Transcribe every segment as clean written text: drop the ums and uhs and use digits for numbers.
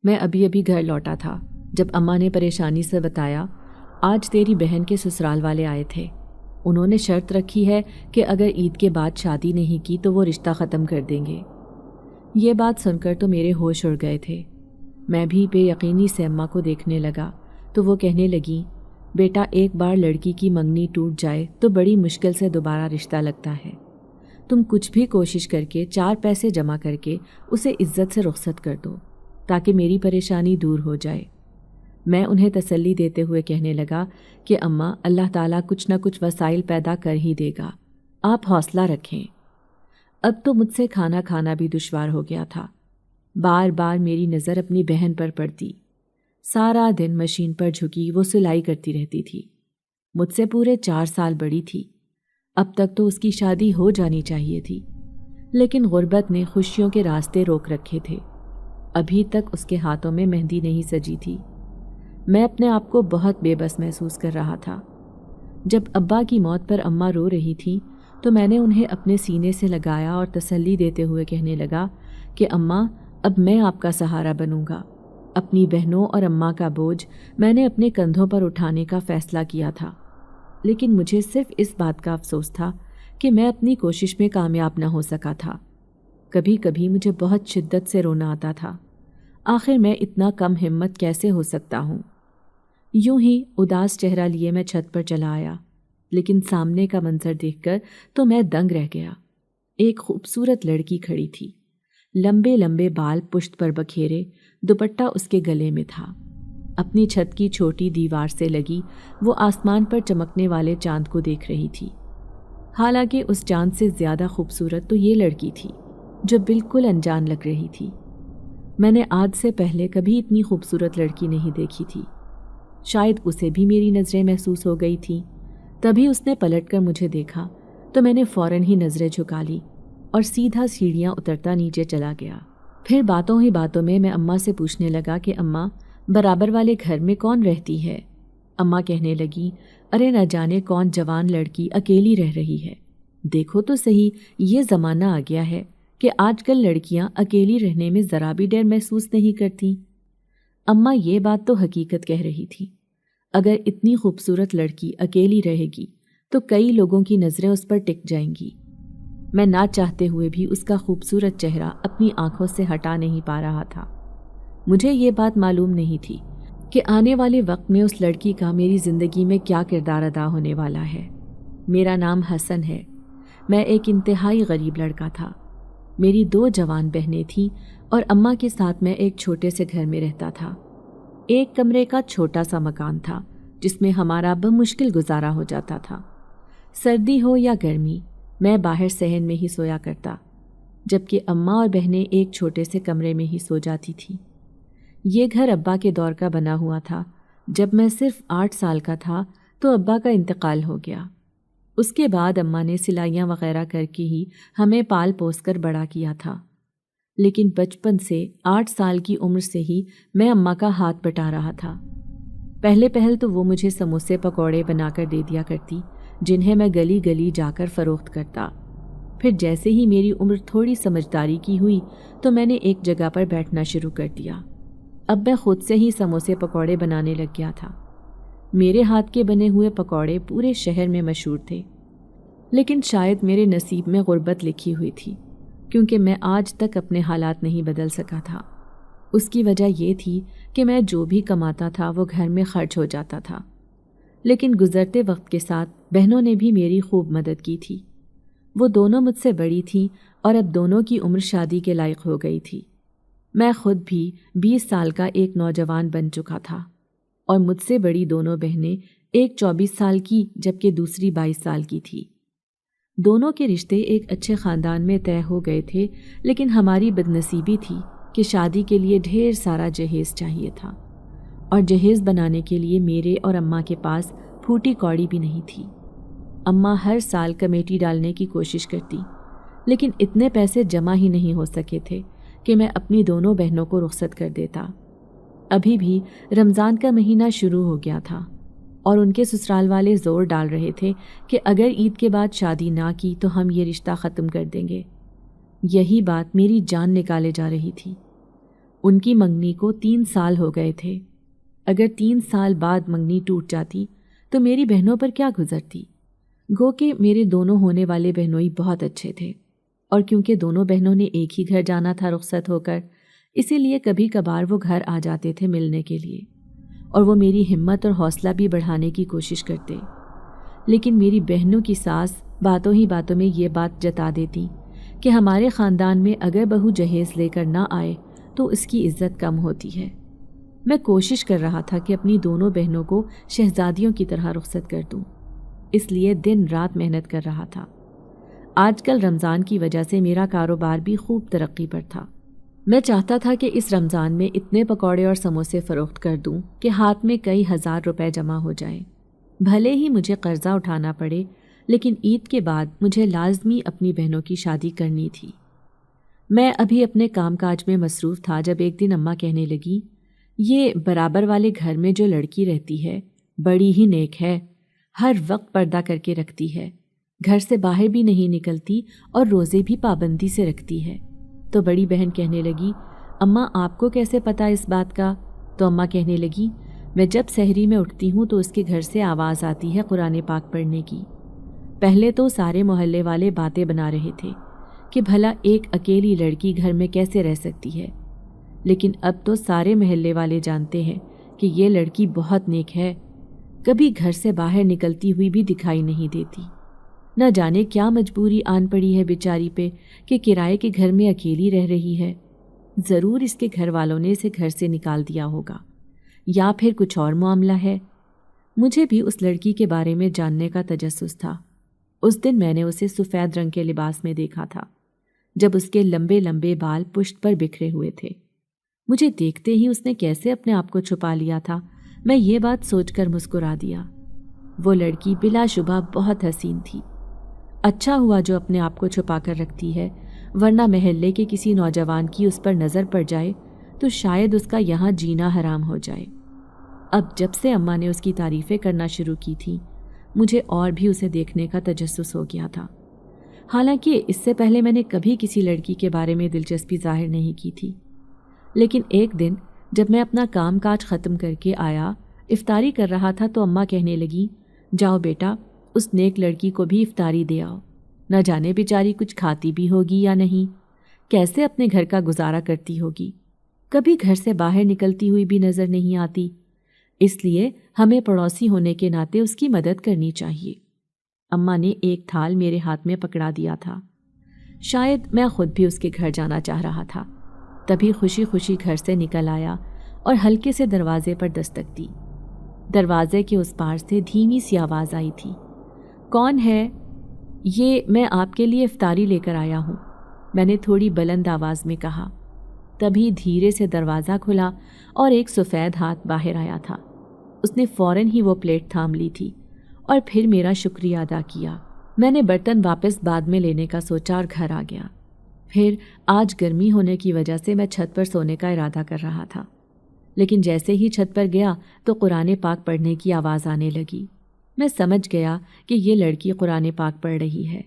میں ابھی ابھی گھر لوٹا تھا جب اماں نے پریشانی سے بتایا آج تیری بہن کے سسرال والے آئے تھے، انہوں نے شرط رکھی ہے کہ اگر عید کے بعد شادی نہیں کی تو وہ رشتہ ختم کر دیں گے۔ یہ بات سن کر تو میرے ہوش اڑ گئے تھے۔ میں بھی بے یقینی سے اماں کو دیکھنے لگا تو وہ کہنے لگیں، بیٹا ایک بار لڑکی کی منگنی ٹوٹ جائے تو بڑی مشکل سے دوبارہ رشتہ لگتا ہے، تم کچھ بھی کوشش کر کے 4 پیسے جمع کر کے اسے عزت سے رخصت کر دو تاکہ میری پریشانی دور ہو جائے۔ میں انہیں تسلی دیتے ہوئے کہنے لگا کہ اماں اللہ تعالیٰ کچھ نہ کچھ وسائل پیدا کر ہی دے گا، آپ حوصلہ رکھیں۔ اب تو مجھ سے کھانا کھانا بھی دشوار ہو گیا تھا، بار بار میری نظر اپنی بہن پر پڑتی۔ سارا دن مشین پر جھکی وہ سلائی کرتی رہتی تھی، مجھ سے پورے 4 سال بڑی تھی، اب تک تو اس کی شادی ہو جانی چاہیے تھی، لیکن غربت نے خوشیوں کے راستے روک رکھے تھے، ابھی تک اس کے ہاتھوں میں مہندی نہیں سجی تھی۔ میں اپنے آپ کو بہت بے بس محسوس کر رہا تھا۔ جب ابا کی موت پر اماں رو رہی تھی تو میں نے انہیں اپنے سینے سے لگایا اور تسلی دیتے ہوئے کہنے لگا کہ اماں اب میں آپ کا سہارا بنوں گا۔ اپنی بہنوں اور اماں کا بوجھ میں نے اپنے کندھوں پر اٹھانے کا فیصلہ کیا تھا، لیکن مجھے صرف اس بات کا افسوس تھا کہ میں اپنی کوشش میں کامیاب نہ ہو سکا تھا۔ کبھی کبھی مجھے بہت شدت سے رونا آتا تھا، آخر میں اتنا کم ہمت کیسے ہو سکتا ہوں۔ یوں ہی اداس چہرہ لیے میں چھت پر چلا آیا، لیکن سامنے کا منظر دیکھ کر تو میں دنگ رہ گیا۔ ایک خوبصورت لڑکی کھڑی تھی، لمبے لمبے بال پشت پر بکھیرے، دوپٹہ اس کے گلے میں تھا۔ اپنی چھت کی چھوٹی دیوار سے لگی وہ آسمان پر چمکنے والے چاند کو دیکھ رہی تھی۔ حالانکہ اس چاند سے زیادہ خوبصورت تو یہ لڑکی تھی جو بالکل انجان لگ رہی تھی۔ میں نے آج سے پہلے کبھی اتنی خوبصورت لڑکی نہیں دیکھی تھی، شاید اسے بھی میری نظریں محسوس ہو گئی تھیں۔ تبھی اس نے پلٹ کر مجھے دیکھا تو میں نے فوراً ہی نظریں جھکا لی اور سیدھا سیڑھیاں اترتا نیچے چلا گیا۔ پھر باتوں ہی باتوں میں اماں سے پوچھنے لگا کہ اماں برابر والے گھر میں کون رہتی ہے؟ اماں کہنے لگی، ارے نہ جانے کون جوان لڑکی اکیلی رہ رہی ہے، دیکھو تو صحیح یہ زمانہ آ گیا ہے کہ آج کل لڑکیاں اکیلی رہنے میں ذرا بھی ڈر محسوس نہیں کرتی۔ اماں یہ بات تو حقیقت کہہ رہی تھی، اگر اتنی خوبصورت لڑکی اکیلی رہے گی تو کئی لوگوں کی نظریں اس پر ٹک جائیں گی۔ میں نہ چاہتے ہوئے بھی اس کا خوبصورت چہرہ اپنی آنکھوں سے ہٹا نہیں پا رہا تھا۔ مجھے یہ بات معلوم نہیں تھی کہ آنے والے وقت میں اس لڑکی کا میری زندگی میں کیا کردار ادا ہونے والا ہے۔ میرا نام حسن ہے، میں ایک انتہائی غریب لڑکا تھا، میری 2 جوان بہنیں تھیں اور اماں کے ساتھ میں ایک چھوٹے سے گھر میں رہتا تھا۔ ایک کمرے کا چھوٹا سا مکان تھا جس میں ہمارا بمشکل گزارا ہو جاتا تھا۔ سردی ہو یا گرمی میں باہر صحن میں ہی سویا کرتا، جبکہ اماں اور بہنیں ایک چھوٹے سے کمرے میں ہی سو جاتی تھیں۔ یہ گھر ابا کے دور کا بنا ہوا تھا۔ جب میں صرف 8 سال کا تھا تو ابا کا انتقال ہو گیا۔ اس کے بعد اماں نے سلائیاں وغیرہ کر کے ہی ہمیں پال پوس کر بڑا کیا تھا، لیکن بچپن سے 8 سال کی عمر سے ہی میں اماں کا ہاتھ بٹا رہا تھا۔ پہلے پہل تو وہ مجھے سموسے پکوڑے بنا کر دے دیا کرتی، جنہیں میں گلی گلی جا کر فروخت کرتا۔ پھر جیسے ہی میری عمر تھوڑی سمجھداری کی ہوئی تو میں نے ایک جگہ پر بیٹھنا شروع کر دیا۔ اب میں خود سے ہی سموسے پکوڑے بنانے لگ گیا تھا۔ میرے ہاتھ کے بنے ہوئے پکوڑے پورے شہر میں مشہور تھے، لیکن شاید میرے نصیب میں غربت لکھی ہوئی تھی، کیونکہ میں آج تک اپنے حالات نہیں بدل سکا تھا۔ اس کی وجہ یہ تھی کہ میں جو بھی کماتا تھا وہ گھر میں خرچ ہو جاتا تھا، لیکن گزرتے وقت کے ساتھ بہنوں نے بھی میری خوب مدد کی تھی۔ وہ دونوں مجھ سے بڑی تھیں اور اب دونوں کی عمر شادی کے لائق ہو گئی تھی۔ میں خود بھی 20 سال کا ایک نوجوان بن چکا تھا اور مجھ سے بڑی دونوں بہنیں، ایک 24 سال کی جبکہ دوسری 22 سال کی تھی۔ دونوں کے رشتے ایک اچھے خاندان میں طے ہو گئے تھے، لیکن ہماری بدنصیبی تھی کہ شادی کے لیے ڈھیر سارا جہیز چاہیے تھا، اور جہیز بنانے کے لیے میرے اور اماں کے پاس پھوٹی کوڑی بھی نہیں تھی۔ اماں ہر سال کمیٹی ڈالنے کی کوشش کرتی، لیکن اتنے پیسے جمع ہی نہیں ہو سکے تھے کہ میں اپنی دونوں بہنوں کو رخصت کر دیتا۔ ابھی بھی رمضان کا مہینہ شروع ہو گیا تھا اور ان کے سسرال والے زور ڈال رہے تھے کہ اگر عید کے بعد شادی نہ کی تو ہم یہ رشتہ ختم کر دیں گے۔ یہی بات میری جان نکالے جا رہی تھی۔ ان کی منگنی کو 3 سال ہو گئے تھے۔ اگر 3 سال بعد منگنی ٹوٹ جاتی تو میری بہنوں پر کیا گزرتی؟ گو کہ میرے دونوں ہونے والے بہنوئی بہت اچھے تھے، اور کیونکہ دونوں بہنوں نے ایک ہی گھر جانا تھا رخصت ہو کر، اسی لیے کبھی کبھار وہ گھر آ جاتے تھے ملنے کے لیے، اور وہ میری ہمت اور حوصلہ بھی بڑھانے کی کوشش کرتے۔ لیکن میری بہنوں کی ساس باتوں ہی باتوں میں یہ بات جتا دیتی کہ ہمارے خاندان میں اگر بہو جہیز لے کر نہ آئے تو اس کی عزت کم ہوتی ہے۔ میں کوشش کر رہا تھا کہ اپنی دونوں بہنوں کو شہزادیوں کی طرح رخصت کر دوں، اس لیے دن رات محنت کر رہا تھا۔ آج کل رمضان کی وجہ سے میرا کاروبار بھی خوب ترقی پر تھا۔ میں چاہتا تھا کہ اس رمضان میں اتنے پکوڑے اور سموسے فروخت کر دوں کہ ہاتھ میں کئی ہزار روپے جمع ہو جائیں۔ بھلے ہی مجھے قرضہ اٹھانا پڑے، لیکن عید کے بعد مجھے لازمی اپنی بہنوں کی شادی کرنی تھی۔ میں ابھی اپنے کام کاج میں مصروف تھا جب ایک دن اماں کہنے لگی، یہ برابر والے گھر میں جو لڑکی رہتی ہے بڑی ہی نیک ہے، ہر وقت پردہ کر کے رکھتی ہے، گھر سے باہر بھی نہیں نکلتی اور روزے بھی پابندی سے رکھتی ہے۔ تو بڑی بہن کہنے لگی، اماں آپ کو کیسے پتہ اس بات کا؟ تو اماں کہنے لگی، میں جب سحری میں اٹھتی ہوں تو اس کے گھر سے آواز آتی ہے قرآن پاک پڑھنے کی۔ پہلے تو سارے محلے والے باتیں بنا رہے تھے کہ بھلا ایک اکیلی لڑکی گھر میں کیسے رہ سکتی ہے، لیکن اب تو سارے محلے والے جانتے ہیں کہ یہ لڑکی بہت نیک ہے، کبھی گھر سے باہر نکلتی ہوئی بھی دکھائی نہیں دیتی۔ نہ جانے کیا مجبوری آن پڑی ہے بیچاری پہ کہ کرائے کے گھر میں اکیلی رہ رہی ہے۔ ضرور اس کے گھر والوں نے اسے گھر سے نکال دیا ہوگا، یا پھر کچھ اور معاملہ ہے۔ مجھے بھی اس لڑکی کے بارے میں جاننے کا تجسس تھا۔ اس دن میں نے اسے سفید رنگ کے لباس میں دیکھا تھا، جب اس کے لمبے لمبے بال پشت پر بکھرے ہوئے تھے۔ مجھے دیکھتے ہی اس نے کیسے اپنے آپ کو چھپا لیا تھا، میں یہ بات سوچ کر مسکرا دیا۔ وہ لڑکی بلا شبہ بہت حسین تھی۔ اچھا ہوا جو اپنے آپ کو چھپا کر رکھتی ہے، ورنہ محلے کے کسی نوجوان کی اس پر نظر پڑ جائے تو شاید اس کا یہاں جینا حرام ہو جائے۔ اب جب سے اماں نے اس کی تعریفیں کرنا شروع کی تھیں، مجھے اور بھی اسے دیکھنے کا تجسس ہو گیا تھا۔ حالانکہ اس سے پہلے میں نے کبھی کسی لڑکی کے بارے میں دلچسپی ظاہر نہیں کی تھی، لیکن ایک دن جب میں اپنا کام کاج ختم کر کے آیا، افطاری کر رہا تھا تو اماں کہنے لگی، جاؤ بیٹا اس نیک لڑکی کو بھی افطاری دے آؤ، نہ جانے بیچاری کچھ کھاتی بھی ہوگی یا نہیں، کیسے اپنے گھر کا گزارا کرتی ہوگی، کبھی گھر سے باہر نکلتی ہوئی بھی نظر نہیں آتی، اس لیے ہمیں پڑوسی ہونے کے ناطے اس کی مدد کرنی چاہیے۔ اماں نے ایک تھال میرے ہاتھ میں پکڑا دیا تھا۔ شاید میں خود بھی اس کے گھر جانا چاہ رہا تھا، تبھی خوشی خوشی گھر سے نکل آیا اور ہلکے سے دروازے پر دستک دی۔ دروازے کے اس پار سے دھیمی سی آواز آئی تھی، کون ہے؟ یہ میں آپ کے لیے افطاری لے کر آیا ہوں، میں نے تھوڑی بلند آواز میں کہا۔ تبھی دھیرے سے دروازہ کھلا اور ایک سفید ہاتھ باہر آیا تھا۔ اس نے فوراً ہی وہ پلیٹ تھام لی تھی اور پھر میرا شکریہ ادا کیا۔ میں نے برتن واپس بعد میں لینے کا سوچا اور گھر آ گیا۔ پھر آج گرمی ہونے کی وجہ سے میں چھت پر سونے کا ارادہ کر رہا تھا، لیکن جیسے ہی چھت پر گیا تو قرآن پاک پڑھنے کی آواز آنے لگی۔ میں سمجھ گیا کہ یہ لڑکی قرآن پاک پڑھ رہی ہے۔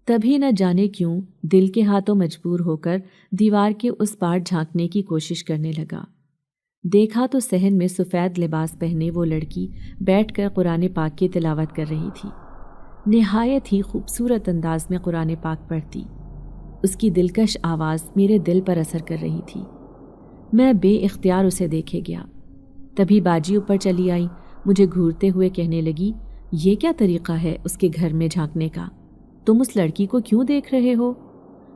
تبھی نہ جانے کیوں دل کے ہاتھوں مجبور ہو کر دیوار کے اس پار جھانکنے کی کوشش کرنے لگا۔ دیکھا تو صحن میں سفید لباس پہنے وہ لڑکی بیٹھ کر قرآن پاک کی تلاوت کر رہی تھی۔ نہایت ہی خوبصورت انداز میں قرآن پاک پڑھتی، اس کی دلکش آواز میرے دل پر اثر کر رہی تھی۔ میں بے اختیار اسے دیکھے گیا۔ تبھی باجی اوپر چلی آئی، مجھے گھورتے ہوئے کہنے لگی، یہ کیا طریقہ ہے اس کے گھر میں جھانکنے کا؟ تم اس لڑکی کو کیوں دیکھ رہے ہو؟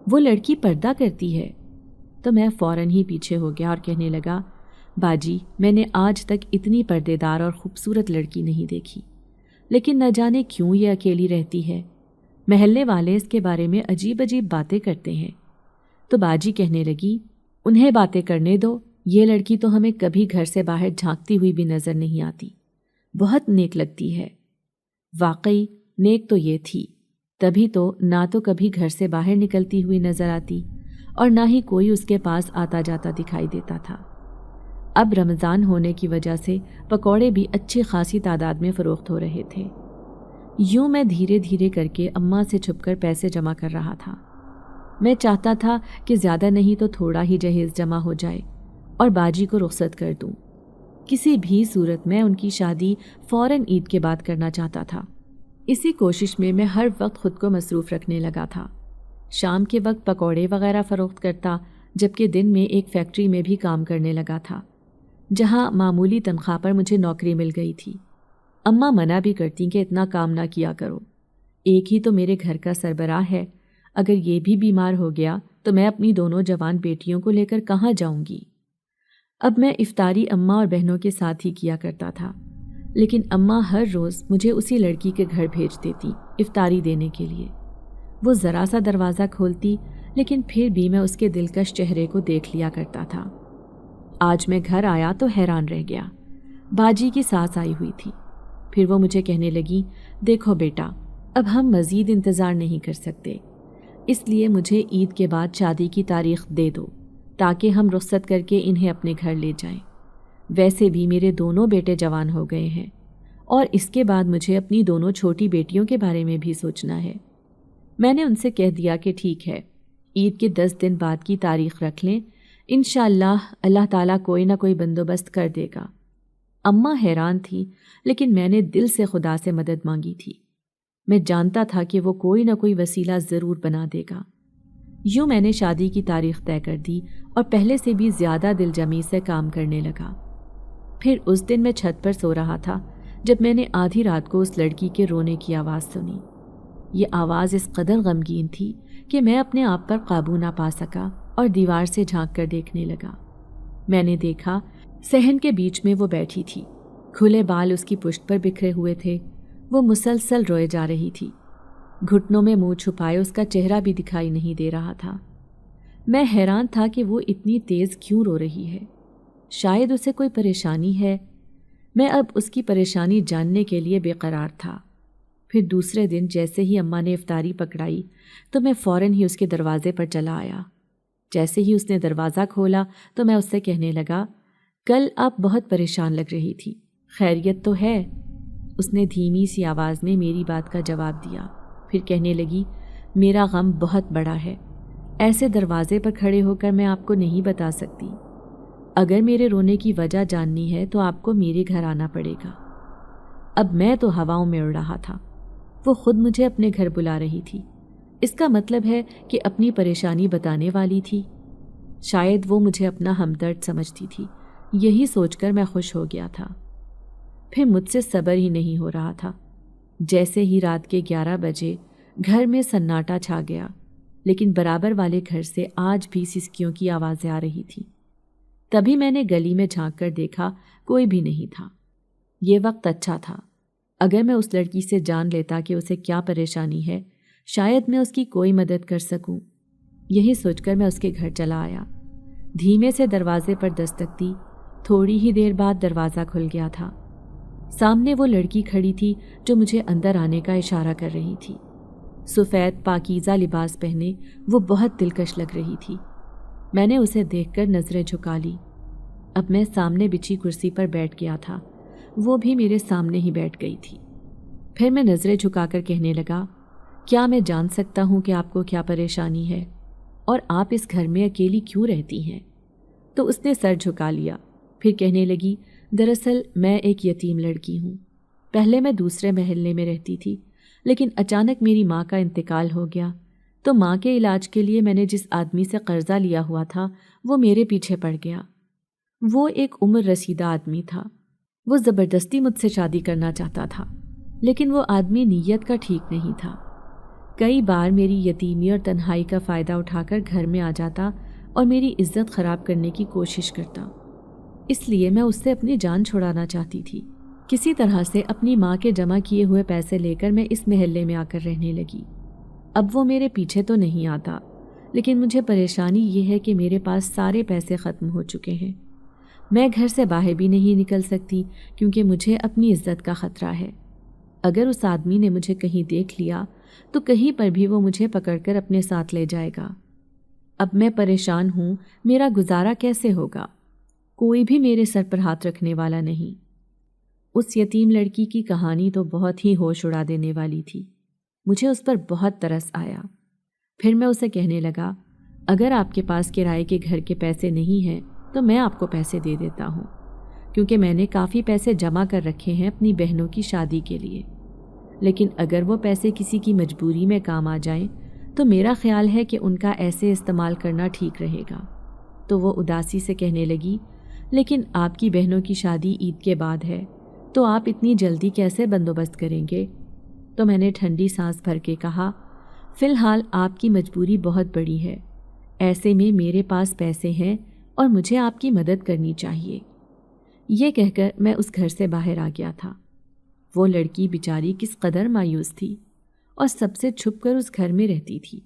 وہ لڑکی پردہ کرتی ہے۔ تو میں فوراً ہی پیچھے ہو گیا اور کہنے لگا، باجی میں نے آج تک اتنی پردے دار اور خوبصورت لڑکی نہیں دیکھی، لیکن نہ جانے کیوں یہ اکیلی رہتی ہے، محلے والے اس کے بارے میں عجیب عجیب باتیں کرتے ہیں۔ تو باجی کہنے لگی، انہیں باتیں کرنے دو، یہ لڑکی تو ہمیں کبھی گھر سے باہر جھانکتی ہوئی بھی نظر نہیں آتی، بہت نیک لگتی ہے۔ واقعی نیک تو یہ تھی، تبھی تو نہ تو کبھی گھر سے باہر نکلتی ہوئی نظر آتی اور نہ ہی کوئی اس کے پاس آتا جاتا دکھائی دیتا تھا۔ اب رمضان ہونے کی وجہ سے پکوڑے بھی اچھی خاصی تعداد میں فروخت ہو رہے تھے۔ یوں میں دھیرے دھیرے کر کے اماں سے چھپ کر پیسے جمع کر رہا تھا۔ میں چاہتا تھا کہ زیادہ نہیں تو تھوڑا ہی جہیز جمع ہو جائے اور باجی کو رخصت کر دوں۔ کسی بھی صورت میں ان کی شادی فوراً عید کے بعد کرنا چاہتا تھا۔ اسی کوشش میں میں ہر وقت خود کو مصروف رکھنے لگا تھا۔ شام کے وقت پکوڑے وغیرہ فروخت کرتا، جبکہ دن میں ایک فیکٹری میں بھی کام کرنے لگا تھا، جہاں معمولی تنخواہ پر مجھے نوکری مل گئی تھی۔ اماں منع بھی کرتی کہ اتنا کام نہ کیا کرو، ایک ہی تو میرے گھر کا سربراہ ہے، اگر یہ بھی بیمار ہو گیا تو میں اپنی دونوں جوان بیٹیوں کو لے کر کہاں جاؤں گی۔ اب میں افطاری اماں اور بہنوں کے ساتھ ہی کیا کرتا تھا، لیکن اماں ہر روز مجھے اسی لڑکی کے گھر بھیج دیتی افطاری دینے کے لیے۔ وہ ذرا سا دروازہ کھولتی، لیکن پھر بھی میں اس کے دلکش چہرے کو دیکھ لیا کرتا تھا۔ آج میں گھر آیا تو حیران رہ گیا۔ باجی کی ساس آئی ہوئی تھی۔ پھر وہ مجھے کہنے لگی، دیکھو بیٹا، اب ہم مزید انتظار نہیں کر سکتے، اس لیے مجھے عید کے بعد شادی کی تاریخ دے دو تاکہ ہم رخصت کر کے انہیں اپنے گھر لے جائیں۔ ویسے بھی میرے دونوں بیٹے جوان ہو گئے ہیں، اور اس کے بعد مجھے اپنی دونوں چھوٹی بیٹیوں کے بارے میں بھی سوچنا ہے۔ میں نے ان سے کہہ دیا کہ ٹھیک ہے، عید کے 10 دن بعد کی تاریخ رکھ لیں، انشاءاللہ اللہ تعالیٰ کوئی نہ کوئی بندوبست کر دے گا۔ اماں حیران تھی، لیکن میں نے دل سے خدا سے مدد مانگی تھی۔ میں جانتا تھا کہ وہ کوئی نہ کوئی وسیلہ ضرور بنا دے گا۔ یوں میں نے شادی کی تاریخ طے کر دی اور پہلے سے بھی زیادہ دل جمی سے کام کرنے لگا۔ پھر اس دن میں چھت پر سو رہا تھا جب میں نے آدھی رات کو اس لڑکی کے رونے کی آواز سنی۔ یہ آواز اس قدر غمگین تھی کہ میں اپنے آپ پر قابو نہ پا سکا اور دیوار سے جھانک کر دیکھنے لگا۔ میں نے دیکھا صحن کے بیچ میں وہ بیٹھی تھی، کھلے بال اس کی پشت پر بکھرے ہوئے تھے، وہ مسلسل روئے جا رہی تھی، گھٹنوں میں منہ چھپائے اس کا چہرہ بھی دکھائی نہیں دے رہا تھا۔ میں حیران تھا کہ وہ اتنی تیز کیوں رو رہی ہے، شاید اسے کوئی پریشانی ہے۔ میں اب اس کی پریشانی جاننے کے لیے بے قرار تھا۔ پھر دوسرے دن جیسے ہی اماں نے افطاری پکڑائی تو میں فوراً ہی اس کے دروازے پر چلا آیا۔ جیسے ہی اس نے دروازہ کھولا تو میں اس سے کہنے لگا، کل آپ بہت پریشان لگ رہی تھی، خیریت تو ہے؟ اس نے دھیمی سی آواز میں میری بات کا جواب دیا، پھر کہنے لگی، میرا غم بہت بڑا ہے، ایسے دروازے پر کھڑے ہو کر میں آپ کو نہیں بتا سکتی۔ اگر میرے رونے کی وجہ جاننی ہے تو آپ کو میرے گھر آنا پڑے گا۔ اب میں تو ہواؤں میں اڑ رہا تھا، وہ خود مجھے اپنے گھر بلا رہی تھی، اس کا مطلب ہے کہ اپنی پریشانی بتانے والی تھی۔ شاید وہ مجھے اپنا ہمدرد سمجھتی تھی، یہی سوچ کر میں خوش ہو گیا تھا۔ پھر مجھ سے صبر ہی نہیں ہو رہا تھا۔ جیسے ہی رات کے 11 بجے گھر میں سناٹا چھا گیا، لیکن برابر والے گھر سے آج بھی سسکیوں کی آوازیں آ رہی تھیں۔ تبھی میں نے گلی میں جھانک کر دیکھا، کوئی بھی نہیں تھا۔ یہ وقت اچھا تھا، اگر میں اس لڑکی سے جان لیتا کہ اسے کیا پریشانی ہے، شاید میں اس کی کوئی مدد کر سکوں۔ یہی سوچ کر میں اس کے گھر چلا آیا، دھیمے سے دروازے پر دستک دی۔ تھوڑی ہی دیر بعد دروازہ کھل گیا تھا۔ سامنے وہ لڑکی کھڑی تھی جو مجھے اندر آنے کا اشارہ کر رہی تھی۔ سفید پاکیزہ لباس پہنے وہ بہت دلکش لگ رہی تھی۔ میں نے اسے دیکھ کر نظریں جھکا لی۔ اب میں سامنے بچھی کرسی پر بیٹھ گیا تھا، وہ بھی میرے سامنے ہی بیٹھ گئی تھی۔ پھر میں نظریں جھکا کر کہنے لگا، کیا میں جان سکتا ہوں کہ آپ کو کیا پریشانی ہے اور آپ اس گھر میں اکیلی کیوں رہتی ہیں؟ تو اس نے سر جھکا لیا، پھر کہنے لگی، دراصل میں ایک یتیم لڑکی ہوں۔ پہلے میں دوسرے محلے میں رہتی تھی، لیکن اچانک میری ماں کا انتقال ہو گیا، تو ماں کے علاج کے لیے میں نے جس آدمی سے قرضہ لیا ہوا تھا وہ میرے پیچھے پڑ گیا۔ وہ ایک عمر رسیدہ آدمی تھا، وہ زبردستی مجھ سے شادی کرنا چاہتا تھا، لیکن وہ آدمی نیت کا ٹھیک نہیں تھا۔ کئی بار میری یتیمی اور تنہائی کا فائدہ اٹھا کر گھر میں آ جاتا اور میری عزت خراب کرنے کی کوشش کرتا۔ اس لیے میں اس سے اپنی جان چھڑانا چاہتی تھی۔ کسی طرح سے اپنی ماں کے جمع کیے ہوئے پیسے لے کر میں اس محلے میں آ کر رہنے لگی۔ اب وہ میرے پیچھے تو نہیں آتا، لیکن مجھے پریشانی یہ ہے کہ میرے پاس سارے پیسے ختم ہو چکے ہیں۔ میں گھر سے باہر بھی نہیں نکل سکتی کیونکہ مجھے اپنی عزت کا خطرہ ہے۔ اگر اس آدمی نے مجھے کہیں دیکھ لیا تو کہیں پر بھی وہ مجھے پکڑ کر اپنے ساتھ لے جائے گا۔ اب میں پریشان ہوں، میرا گزارا کیسے ہوگا؟ کوئی بھی میرے سر پر ہاتھ رکھنے والا نہیں۔ اس یتیم لڑکی کی کہانی تو بہت ہی ہوش اڑا دینے والی تھی۔ مجھے اس پر بہت ترس آیا۔ پھر میں اسے کہنے لگا، اگر آپ کے پاس کرائے کے گھر کے پیسے نہیں ہیں تو میں آپ کو پیسے دے دیتا ہوں، کیونکہ میں نے کافی پیسے جمع کر رکھے ہیں اپنی بہنوں کی شادی کے لیے، لیکن اگر وہ پیسے کسی کی مجبوری میں کام آ جائیں تو میرا خیال ہے کہ ان کا ایسے استعمال کرنا ٹھیک رہے گا۔ تو وہ اداسی سے کہنے لگی، لیکن آپ کی بہنوں کی شادی عید کے بعد ہے، تو آپ اتنی جلدی کیسے بندوبست کریں گے؟ تو میں نے ٹھنڈی سانس بھر کے کہا، فی الحال آپ کی مجبوری بہت بڑی ہے، ایسے میں میرے پاس پیسے ہیں اور مجھے آپ کی مدد کرنی چاہیے۔ یہ کہہ کر میں اس گھر سے باہر آ گیا تھا۔ وہ لڑکی بیچاری کس قدر مایوس تھی اور سب سے چھپ کر اس گھر میں رہتی تھی،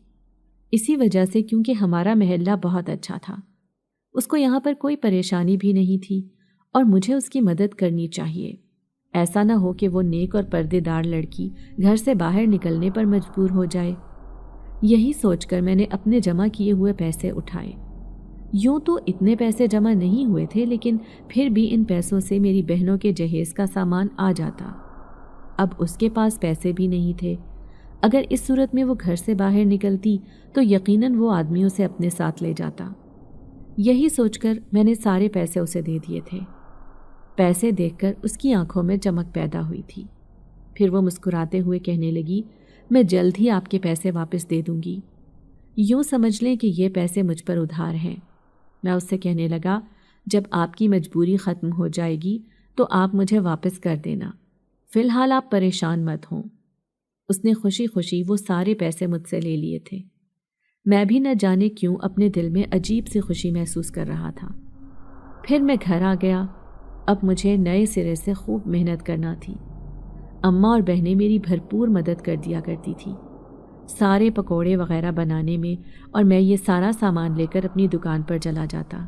اسی وجہ سے کیونکہ ہمارا محلہ بہت اچھا تھا، اس کو یہاں پر کوئی پریشانی بھی نہیں تھی اور مجھے اس کی مدد کرنی چاہیے۔ ایسا نہ ہو کہ وہ نیک اور پردے دار لڑکی گھر سے باہر نکلنے پر مجبور ہو جائے۔ یہی سوچ کر میں نے اپنے جمع کیے ہوئے پیسے اٹھائے۔ یوں تو اتنے پیسے جمع نہیں ہوئے تھے، لیکن پھر بھی ان پیسوں سے میری بہنوں کے جہیز کا سامان آ جاتا۔ اب اس کے پاس پیسے بھی نہیں تھے۔ اگر اس صورت میں وہ گھر سے باہر نکلتی تو یقیناً وہ آدمی اسے اپنے ساتھ لے جاتا۔ یہی سوچ کر میں نے سارے پیسے اسے دے دیے تھے۔ پیسے دیکھ کر اس کی آنکھوں میں چمک پیدا ہوئی تھی۔ پھر وہ مسکراتے ہوئے کہنے لگی، میں جلد ہی آپ کے پیسے واپس دے دوں گی۔ یوں سمجھ لیں کہ یہ پیسے مجھ پر ادھار ہیں۔ میں اس سے کہنے لگا، جب آپ کی مجبوری ختم ہو جائے گی تو آپ مجھے واپس کر دینا، فی الحال آپ پریشان مت ہوں۔ اس نے خوشی خوشی وہ سارے پیسے مجھ سے لے لیے تھے۔ میں بھی نہ جانے کیوں اپنے دل میں عجیب سی خوشی محسوس کر رہا تھا۔ پھر میں گھر آ گیا۔ اب مجھے نئے سرے سے خوب محنت کرنا تھی۔ اماں اور بہنیں میری بھرپور مدد کر دیا کرتی تھی، سارے پکوڑے وغیرہ بنانے میں، اور میں یہ سارا سامان لے کر اپنی دکان پر چلا جاتا۔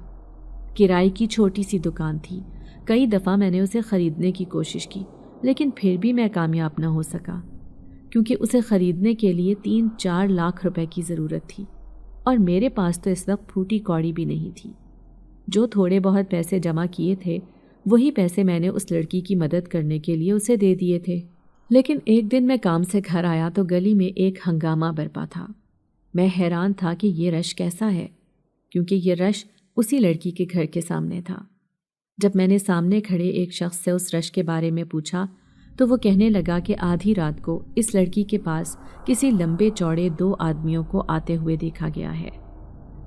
کرائے کی چھوٹی سی دکان تھی، کئی دفعہ میں نے اسے خریدنے کی کوشش کی، لیکن پھر بھی میں کامیاب نہ ہو سکا، کیونکہ اسے خریدنے کے لیے 3-4 لاکھ روپے کی ضرورت تھی، اور میرے پاس تو اس وقت پھوٹی کوڑی بھی نہیں تھی۔ جو تھوڑے بہت پیسے جمع کیے تھے وہی پیسے میں نے اس لڑکی کی مدد کرنے کے لیے اسے دے دیے تھے۔ لیکن ایک دن میں کام سے گھر آیا تو گلی میں ایک ہنگامہ برپا تھا۔ میں حیران تھا کہ یہ رش کیسا ہے، کیونکہ یہ رش اسی لڑکی کے گھر کے سامنے تھا۔ جب میں نے سامنے کھڑے ایک شخص سے اس رش کے بارے میں پوچھا تو وہ کہنے لگا کہ آدھی رات کو اس لڑکی کے پاس کسی لمبے چوڑے 2 آدمیوں کو آتے ہوئے دیکھا گیا ہے۔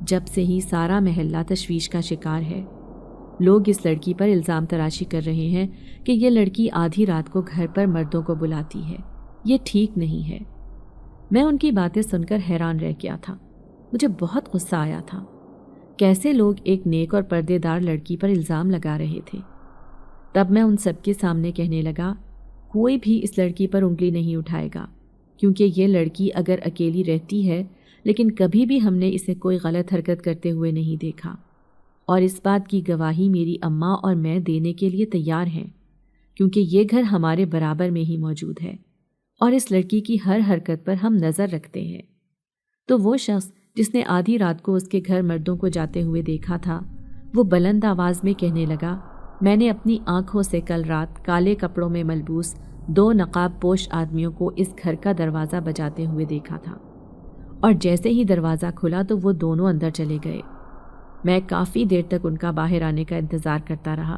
جب سے ہی سارا محلہ تشویش کا شکار ہے۔ لوگ اس لڑکی پر الزام تراشی کر رہے ہیں کہ یہ لڑکی آدھی رات کو گھر پر مردوں کو بلاتی ہے، یہ ٹھیک نہیں ہے۔ میں ان کی باتیں سن کر حیران رہ گیا تھا۔ مجھے بہت غصہ آیا تھا۔ کیسے لوگ ایک نیک اور پردے دار لڑکی پر الزام لگا رہے تھے؟ تب میں ان سب کے سامنے کہنے لگا، کوئی بھی اس لڑکی پر انگلی نہیں اٹھائے گا، کیونکہ یہ لڑکی اگر اکیلی رہتی ہے لیکن کبھی بھی ہم نے اسے کوئی غلط حرکت کرتے ہوئے نہیں دیکھا، اور اس بات کی گواہی میری اماں اور میں دینے کے لیے تیار ہیں، کیونکہ یہ گھر ہمارے برابر میں ہی موجود ہے اور اس لڑکی کی ہر حرکت پر ہم نظر رکھتے ہیں۔ تو وہ شخص جس نے آدھی رات کو اس کے گھر مردوں کو جاتے ہوئے دیکھا تھا، وہ بلند آواز میں کہنے لگا، میں نے اپنی آنکھوں سے کل رات کالے کپڑوں میں ملبوس 2 نقاب پوش آدمیوں کو اس گھر کا دروازہ بجاتے ہوئے دیکھا تھا، اور جیسے ہی دروازہ کھلا تو وہ دونوں اندر چلے گئے۔ میں کافی دیر تک ان کا باہر آنے کا انتظار کرتا رہا،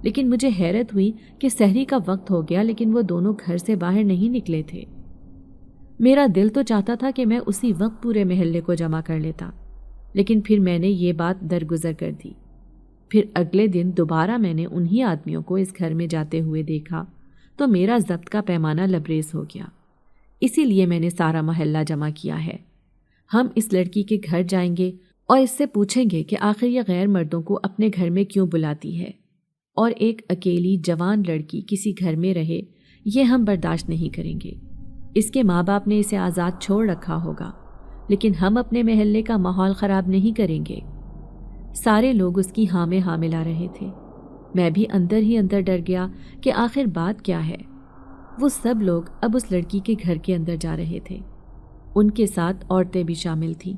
لیکن مجھے حیرت ہوئی کہ سحری کا وقت ہو گیا لیکن وہ دونوں گھر سے باہر نہیں نکلے تھے۔ میرا دل تو چاہتا تھا کہ میں اسی وقت پورے محلے کو جمع کر لیتا، لیکن پھر میں نے یہ بات درگزر کر دی۔ پھر اگلے دن دوبارہ میں نے انہی آدمیوں کو اس گھر میں جاتے ہوئے دیکھا تو میرا ضبط کا پیمانہ لبریز ہو گیا۔ اسی لیے میں نے سارا محلہ جمع کیا ہے۔ ہم اس لڑکی کے گھر جائیں گے اور اس سے پوچھیں گے کہ آخر یہ غیر مردوں کو اپنے گھر میں کیوں بلاتی ہے، اور ایک اکیلی جوان لڑکی کسی گھر میں رہے یہ ہم برداشت نہیں کریں گے۔ اس کے ماں باپ نے اسے آزاد چھوڑ رکھا ہوگا، لیکن ہم اپنے محلے کا ماحول خراب نہیں کریں گے۔ سارے لوگ اس کی ہاں میں ہاں ملا رہے تھے۔ میں بھی اندر ہی اندر ڈر گیا کہ آخر بات کیا ہے۔ وہ سب لوگ اب اس لڑکی کے گھر کے اندر جا رہے تھے، ان کے ساتھ عورتیں بھی شامل تھیں۔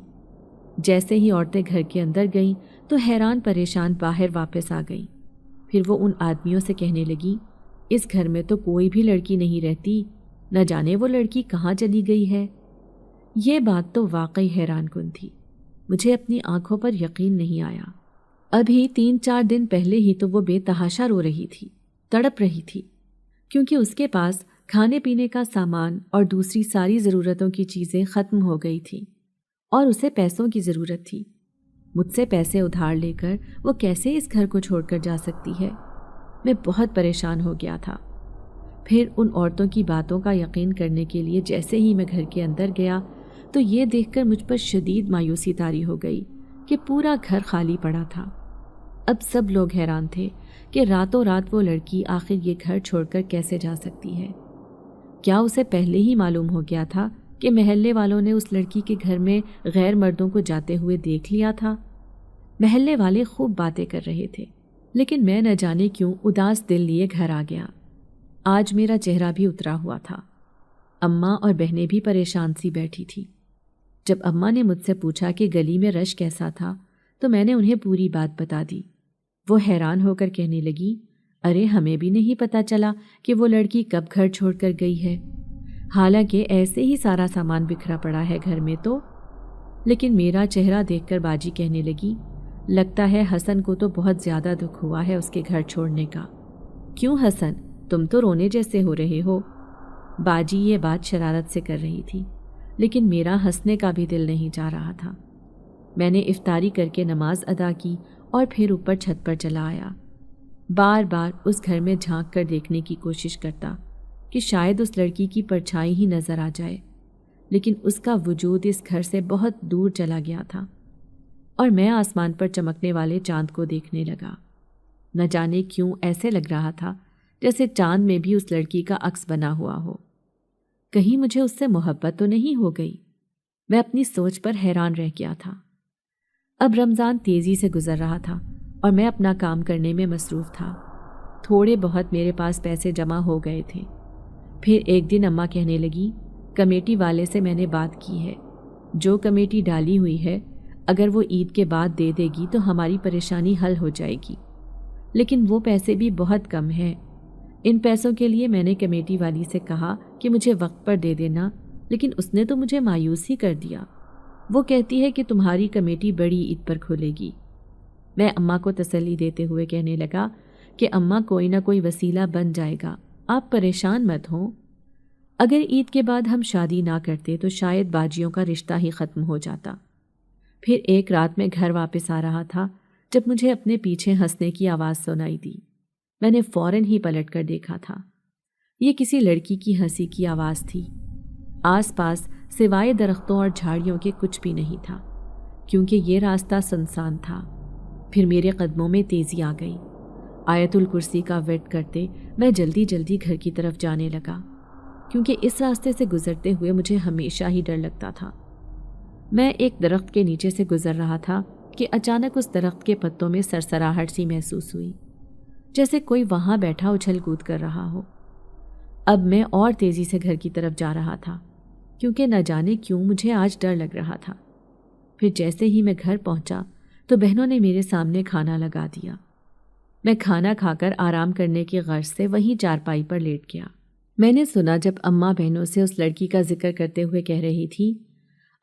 جیسے ہی عورتیں گھر کے اندر گئیں تو حیران پریشان باہر واپس آ گئیں۔ پھر وہ ان آدمیوں سے کہنے لگی، اس گھر میں تو کوئی بھی لڑکی نہیں رہتی، نہ جانے وہ لڑکی کہاں چلی گئی ہے۔ یہ بات تو واقعی حیران کن تھی۔ مجھے اپنی آنکھوں پر یقین نہیں آیا۔ ابھی 3-4 دن پہلے ہی تو وہ بے تحاشا رو رہی تھی، تڑپ رہی تھی، کیونکہ اس کے پاس کھانے پینے کا سامان اور دوسری ساری ضرورتوں کی چیزیں ختم ہو گئی تھیں اور اسے پیسوں کی ضرورت تھی۔ مجھ سے پیسے ادھار لے کر وہ کیسے اس گھر کو چھوڑ کر جا سکتی ہے؟ میں بہت پریشان ہو گیا تھا۔ پھر ان عورتوں کی باتوں کا یقین کرنے کے لیے جیسے ہی میں گھر کے اندر گیا تو یہ دیکھ کر مجھ پر شدید مایوسی طاری ہو گئی کہ پورا گھر خالی پڑا تھا۔ اب سب لوگ حیران تھے کہ راتوں رات وہ لڑکی آخر یہ گھر چھوڑ کر کیسے جا سکتی ہے۔ کیا اسے پہلے ہی معلوم ہو گیا تھا کہ محلے والوں نے اس لڑکی کے گھر میں غیر مردوں کو جاتے ہوئے دیکھ لیا تھا؟ محلے والے خوب باتیں کر رہے تھے، لیکن میں نہ جانے کیوں اداس دل لیے گھر آ گیا۔ آج میرا چہرہ بھی اترا ہوا تھا۔ اماں اور بہنیں بھی پریشان سی بیٹھی تھی۔ جب اماں نے مجھ سے پوچھا کہ گلی میں رش کیسا تھا تو میں نے انہیں پوری بات بتا دی۔ وہ حیران ہو کر کہنے لگی، ارے ہمیں بھی نہیں پتہ چلا کہ وہ لڑکی کب گھر چھوڑ کر گئی ہے، حالانکہ ایسے ہی سارا سامان بکھرا پڑا ہے گھر میں تو۔ لیکن میرا چہرہ دیکھ کر باجی کہنے لگی، لگتا ہے حسن کو تو بہت زیادہ دکھ ہوا ہے اس کے گھر چھوڑنے کا۔ کیوں حسن، تم تو رونے جیسے ہو رہے ہو؟ باجی یہ بات شرارت سے کر رہی تھی، لیکن میرا ہنسنے کا بھی دل نہیں چاہ رہا تھا۔ میں نے افطاری کر کے نماز ادا کی اور پھر اوپر چھت پر چلا آیا۔ بار بار اس گھر میں جھانک کر دیکھنے کی کوشش کرتا کہ شاید اس لڑکی کی پرچھائی ہی نظر آ جائے، لیکن اس کا وجود اس گھر سے بہت دور چلا گیا تھا اور میں آسمان پر چمکنے والے چاند کو دیکھنے لگا۔ نہ جانے کیوں ایسے لگ رہا تھا جیسے چاند میں بھی اس لڑکی کا عکس بنا ہوا ہو۔ کہیں مجھے اس سے محبت تو نہیں ہو گئی؟ میں اپنی سوچ پر حیران رہ گیا تھا۔ اب رمضان تیزی سے گزر رہا تھا اور میں اپنا کام کرنے میں مصروف تھا۔ تھوڑے بہت میرے پاس پیسے جمع ہو گئے تھے۔ پھر ایک دن اماں کہنے لگی، کمیٹی والے سے میں نے بات کی ہے، جو کمیٹی ڈالی ہوئی ہے اگر وہ عید کے بعد دے دے گی تو ہماری پریشانی حل ہو جائے گی، لیکن وہ پیسے بھی بہت کم ہیں۔ ان پیسوں کے لیے میں نے کمیٹی والی سے کہا کہ مجھے وقت پر دے دینا، لیکن اس نے تو مجھے مایوس ہی کر دیا۔ وہ کہتی ہے کہ تمہاری کمیٹی بڑی عید پر کھلے گی۔ میں اماں کو تسلی دیتے ہوئے کہنے لگا کہ اماں کوئی نہ کوئی وسیلہ بن جائے گا، آپ پریشان مت ہوں۔ اگر عید کے بعد ہم شادی نہ کرتے تو شاید باجیوں کا رشتہ ہی ختم ہو جاتا۔ پھر ایک رات میں گھر واپس آ رہا تھا جب مجھے اپنے پیچھے ہنسنے کی آواز سنائی دی۔ میں نے فوراً ہی پلٹ کر دیکھا تھا۔ یہ کسی لڑکی کی ہنسی کی آواز تھی۔ آس پاس سوائے درختوں اور جھاڑیوں کے کچھ بھی نہیں تھا، کیونکہ یہ راستہ سنسان تھا۔ پھر میرے قدموں میں تیزی آ گئی۔ آیت الکرسی کا ورد کرتے میں جلدی جلدی گھر کی طرف جانے لگا، کیونکہ اس راستے سے گزرتے ہوئے مجھے ہمیشہ ہی ڈر لگتا تھا۔ میں ایک درخت کے نیچے سے گزر رہا تھا کہ اچانک اس درخت کے پتوں میں سرسراہٹ سی محسوس ہوئی، جیسے کوئی وہاں بیٹھا اچھل کود کر رہا ہو۔ اب میں اور تیزی سے گھر کی طرف جا رہا تھا، کیونکہ نہ جانے کیوں مجھے آج ڈر لگ رہا تھا۔ پھر جیسے ہی میں گھر پہنچا تو بہنوں نے میرے سامنے کھانا لگا دیا۔ میں کھانا کھا کر آرام کرنے کی غرض سے وہیں چارپائی پر لیٹ گیا۔ میں نے سنا جب اماں بہنوں سے اس لڑکی کا ذکر کرتے ہوئے کہہ رہی تھی،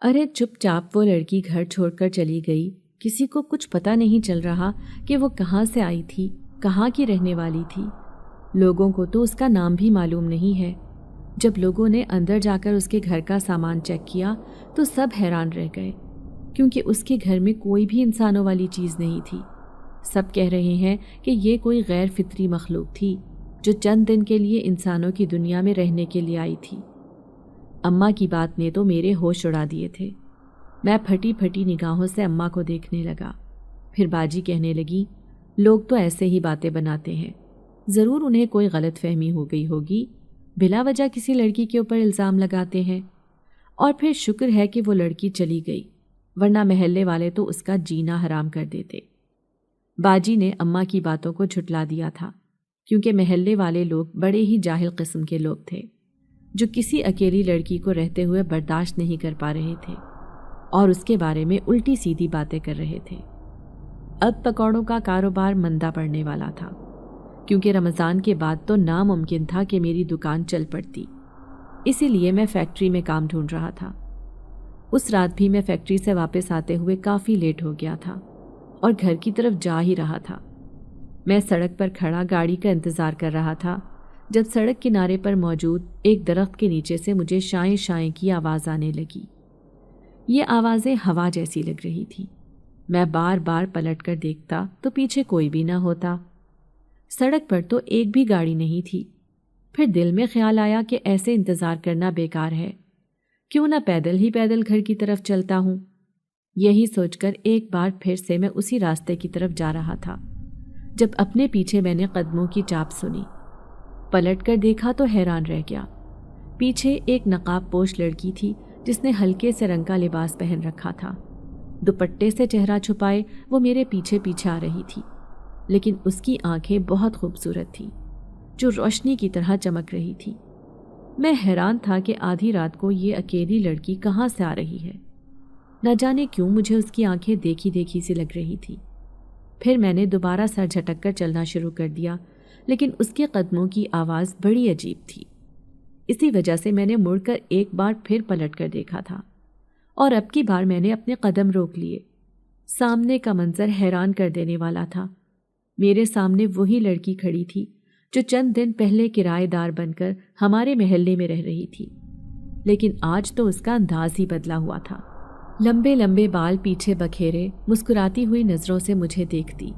ارے چپ چاپ وہ لڑکی گھر چھوڑ کر چلی گئی، کسی کو کچھ پتہ نہیں چل رہا کہ وہ کہاں سے آئی تھی، کہاں کی رہنے والی تھی۔ لوگوں کو تو اس کا نام بھی معلوم نہیں ہے۔ جب لوگوں نے اندر جا کر اس کے گھر کا سامان چیک کیا تو سب حیران رہ گئے، کیونکہ اس کے گھر میں کوئی بھی انسانوں والی چیز نہیں تھی۔ سب کہہ رہے ہیں کہ یہ کوئی غیر فطری مخلوق تھی جو چند دن کے لیے انسانوں کی دنیا میں رہنے کے لیے آئی تھی۔ اماں کی بات نے تو میرے ہوش اڑا دیے تھے۔ میں پھٹی پھٹی نگاہوں سے اماں کو دیکھنے لگا۔ پھر باجی کہنے لگی، لوگ تو ایسے ہی باتیں بناتے ہیں، ضرور انہیں کوئی غلط فہمی ہو گئی ہوگی، بلا وجہ کسی لڑکی کے اوپر الزام لگاتے ہیں، اور پھر شکر ہے کہ وہ لڑکی چلی گئی، ورنہ محلے والے تو اس کا جینا حرام کر دیتے۔ باجی نے اماں کی باتوں کو جھٹلا دیا تھا، کیونکہ محلے والے لوگ بڑے ہی جاہل قسم کے لوگ تھے، جو کسی اکیلی لڑکی کو رہتے ہوئے برداشت نہیں کر پا رہے تھے اور اس کے بارے میں الٹی سیدھی باتیں کر رہے تھے۔ اب پکوڑوں کا کاروبار مندہ پڑنے والا تھا، کیونکہ رمضان کے بعد تو ناممکن تھا کہ میری دکان چل پڑتی، اسی لیے میں فیکٹری میں کام ڈھونڈ رہا تھا۔ اس رات بھی میں فیکٹری سے واپس آتے ہوئے کافی لیٹ ہو گیا تھا اور گھر کی طرف جا ہی رہا تھا۔ میں سڑک پر کھڑا گاڑی کا انتظار کر رہا تھا جب سڑک کنارے پر موجود ایک درخت کے نیچے سے مجھے شائیں شائیں کی آواز آنے لگی۔ یہ آوازیں ہوا جیسی لگ رہی تھی۔ میں بار بار پلٹ کر دیکھتا تو پیچھے کوئی بھی نہ ہوتا۔ سڑک پر تو ایک بھی گاڑی نہیں تھی۔ پھر دل میں خیال آیا کہ ایسے انتظار کرنا بیکار ہے، کیوں نہ پیدل ہی پیدل گھر کی طرف چلتا ہوں۔ یہی سوچ کر ایک بار پھر سے میں اسی راستے کی طرف جا رہا تھا جب اپنے پیچھے میں نے قدموں کی چاپ سنی۔ پلٹ کر دیکھا تو حیران رہ گیا۔ پیچھے ایک نقاب پوش لڑکی تھی جس نے ہلکے سے رنگ کا لباس پہن رکھا تھا۔ دوپٹے سے چہرہ چھپائے وہ میرے پیچھے پیچھے آ رہی تھی، لیکن اس کی آنکھیں بہت خوبصورت تھیں جو روشنی کی طرح چمک رہی تھی۔ میں حیران تھا کہ آدھی رات کو یہ اکیلی لڑکی کہاں سے آ رہی ہے۔ نہ جانے کیوں مجھے اس کی آنکھیں دیکھی دیکھی سی لگ رہی تھی۔ پھر میں نے دوبارہ سر جھٹک کر چلنا شروع کر دیا، لیکن اس کے قدموں کی آواز بڑی عجیب تھی۔ اسی وجہ سے میں نے مڑ کر ایک بار پھر پلٹ کر دیکھا تھا، اور اب کی بار میں نے اپنے قدم روک لیے۔ سامنے کا منظر حیران کر دینے والا تھا۔ میرے سامنے وہی لڑکی کھڑی تھی جو چند دن پہلے کرایہ دار بن کر ہمارے محلے میں رہ رہی تھی، لیکن آج تو اس کا انداز ہی بدلا ہوا تھا۔ لمبے لمبے بال پیچھے بکھیرے مسکراتی ہوئی نظروں سے مجھے دیکھتی،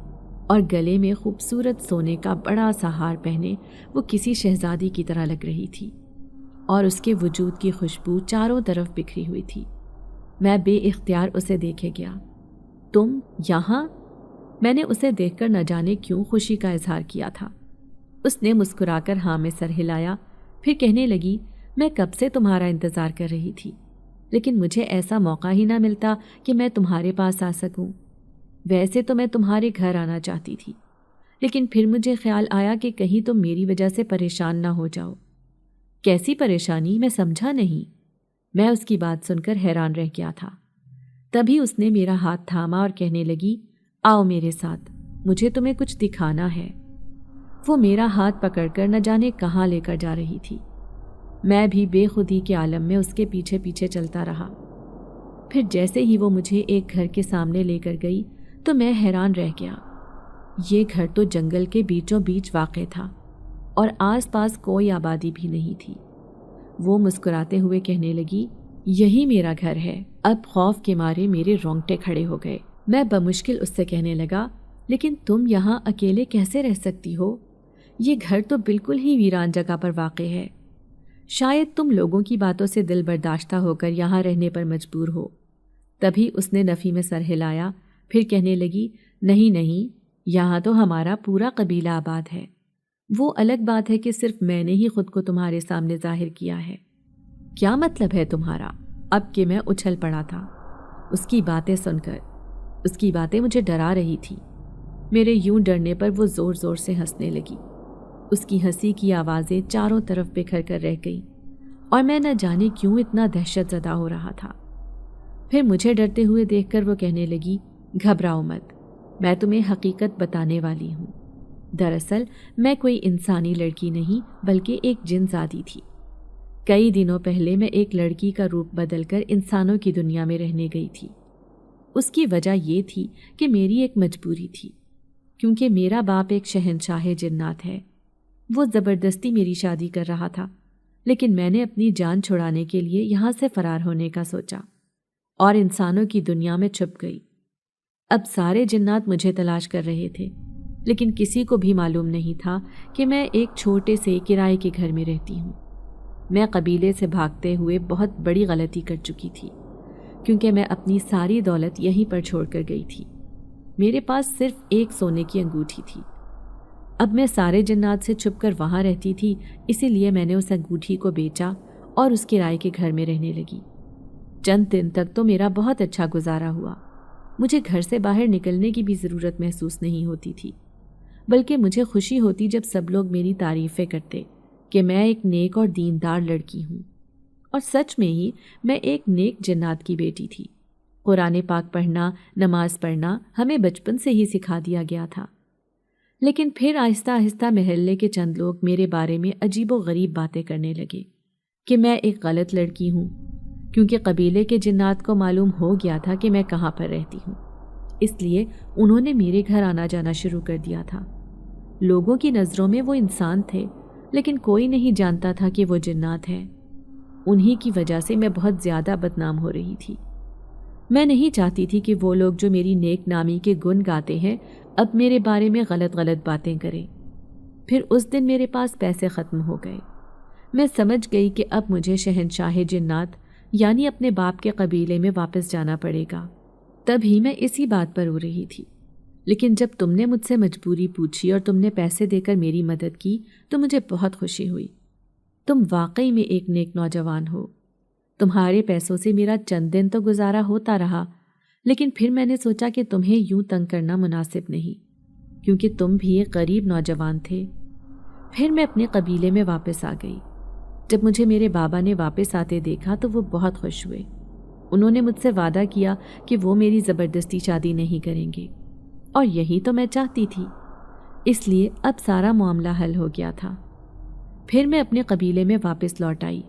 اور گلے میں خوبصورت سونے کا بڑا سا ہار پہنے وہ کسی شہزادی کی طرح لگ رہی تھی، اور اس کے وجود کی خوشبو چاروں طرف بکھری ہوئی تھی۔ میں بے اختیار اسے دیکھے گیا۔ تم یہاں؟ میں نے اسے دیکھ کر نہ جانے کیوں خوشی کا اظہار کیا تھا۔ اس نے مسکرا کر ہاں میں سر ہلایا، پھر کہنے لگی، میں کب سے تمہارا انتظار کر رہی تھی، لیکن مجھے ایسا موقع ہی نہ ملتا کہ میں تمہارے پاس آ سکوں۔ ویسے تو میں تمہارے گھر آنا چاہتی تھی، لیکن پھر مجھے خیال آیا کہ کہیں تم میری وجہ سے پریشان نہ ہو جاؤ۔ کیسی پریشانی؟ میں سمجھا نہیں۔ میں اس کی بات سن کر حیران رہ گیا تھا۔ تبھی اس نے میرا ہاتھ تھاما اور کہنے لگی، آؤ میرے ساتھ، مجھے تمہیں کچھ دکھانا ہے۔ وہ میرا ہاتھ پکڑ کر نہ جانے کہاں لے کر جا رہی تھی۔ میں بھی بے خودی کے عالم میں اس کے پیچھے پیچھے چلتا رہا۔ پھر جیسے ہی وہ مجھے ایک گھر کے سامنے لے کر گئی تو میں حیران رہ گیا۔ یہ گھر تو جنگل کے بیچوں بیچ واقع تھا، اور آس پاس کوئی آبادی بھی نہیں تھی۔ وہ مسکراتے ہوئے کہنے لگی، یہی میرا گھر ہے۔ اب خوف کے مارے میرے رونگٹے کھڑے ہو گئے۔ میں بمشکل اس سے کہنے لگا، لیکن تم یہاں اکیلے کیسے رہ سکتی ہو؟ یہ گھر تو بالکل ہی ویران جگہ پر واقع ہے۔ شاید تم لوگوں کی باتوں سے دل برداشتہ ہو کر یہاں رہنے پر مجبور ہو۔ تبھی اس نے نفی میں سر ہلایا، پھر کہنے لگی، نہیں نہیں، یہاں تو ہمارا پورا قبیلہ آباد ہے۔ وہ الگ بات ہے کہ صرف میں نے ہی خود کو تمہارے سامنے ظاہر کیا ہے۔ کیا مطلب ہے تمہارا؟ اب کہ میں اچھل پڑا تھا اس کی باتیں سن کر۔ اس کی باتیں مجھے ڈرا رہی تھی۔ میرے یوں ڈرنے پر وہ زور زور سے ہنسنے لگی۔ اس کی ہنسی کی آوازیں چاروں طرف بکھر کر رہ گئی، اور میں نہ جانے کیوں اتنا دہشت زدہ ہو رہا تھا۔ پھر مجھے ڈرتے ہوئے دیکھ کر وہ کہنے لگی، گھبراؤ مت، میں تمہیں حقیقت بتانے والی ہوں۔ دراصل میں کوئی انسانی لڑکی نہیں بلکہ ایک جن زادی تھی۔ کئی دنوں پہلے میں ایک لڑکی کا روپ بدل کر انسانوں کی دنیا میں رہنے گئی تھی۔ اس کی وجہ یہ تھی کہ میری ایک مجبوری تھی، کیونکہ میرا باپ ایک شہنشاہ جنات ہے۔ وہ زبردستی میری شادی کر رہا تھا، لیکن میں نے اپنی جان چھڑانے کے لیے یہاں سے فرار ہونے کا سوچا اور انسانوں کی دنیا میں چھپ گئی۔ اب سارے جنات مجھے تلاش کر رہے تھے، لیکن کسی کو بھی معلوم نہیں تھا کہ میں ایک چھوٹے سے کرائے کے گھر میں رہتی ہوں۔ میں قبیلے سے بھاگتے ہوئے بہت بڑی غلطی کر چکی تھی، کیونکہ میں اپنی ساری دولت یہیں پر چھوڑ کر گئی تھی۔ میرے پاس صرف ایک سونے کی انگوٹھی تھی۔ اب میں سارے جنات سے چھپ کر وہاں رہتی تھی، اسی لیے میں نے اس انگوٹھی کو بیچا اور اس کرائے کے گھر میں رہنے لگی۔ چند دن تک تو میرا بہت اچھا گزارا ہوا۔ مجھے گھر سے باہر نکلنے کی بھی ضرورت محسوس نہیں ہوتی تھی، بلکہ مجھے خوشی ہوتی جب سب لوگ میری تعریفیں کرتے کہ میں ایک نیک اور دیندار لڑکی ہوں۔ اور سچ میں ہی میں ایک نیک جنات کی بیٹی تھی۔ قرآن پاک پڑھنا، نماز پڑھنا ہمیں بچپن سے ہی سکھا دیا گیا تھا۔ لیکن پھر آہستہ آہستہ محلے کے چند لوگ میرے بارے میں عجیب و غریب باتیں کرنے لگے کہ میں ایک غلط لڑکی ہوں، کیونکہ قبیلے کے جنات کو معلوم ہو گیا تھا کہ میں کہاں پر رہتی ہوں، اس لیے انہوں نے میرے گھر آنا جانا شروع کر دیا تھا۔ لوگوں کی نظروں میں وہ انسان تھے، لیکن کوئی نہیں جانتا تھا کہ وہ جنات ہیں۔ انہی کی وجہ سے میں بہت زیادہ بدنام ہو رہی تھی۔ میں نہیں چاہتی تھی کہ وہ لوگ جو میری نیک نامی کے گن گاتے ہیں اب میرے بارے میں غلط غلط باتیں کریں۔ پھر اس دن میرے پاس پیسے ختم ہو گئے۔ میں سمجھ گئی کہ اب مجھے شہنشاہ جنات یعنی اپنے باپ کے قبیلے میں واپس جانا پڑے گا۔ تبھی میں اسی بات پر رو رہی تھی، لیکن جب تم نے مجھ سے مجبوری پوچھی اور تم نے پیسے دے کر میری مدد کی تو مجھے بہت خوشی ہوئی۔ تم واقعی میں ایک نیک نوجوان ہو۔ تمہارے پیسوں سے میرا چند دن تو گزارا ہوتا رہا، لیکن پھر میں نے سوچا کہ تمہیں یوں تنگ کرنا مناسب نہیں، کیونکہ تم بھی ایک غریب نوجوان تھے۔ پھر میں اپنے قبیلے میں واپس آ گئی۔ جب مجھے میرے بابا نے واپس آتے دیکھا تو وہ بہت خوش ہوئے۔ انہوں نے مجھ سے وعدہ کیا کہ وہ میری زبردستی شادی نہیں کریں گے، اور یہی تو میں چاہتی تھی۔ اس لیے اب سارا معاملہ حل ہو گیا تھا۔ پھر میں اپنے قبیلے میں واپس لوٹ آئی۔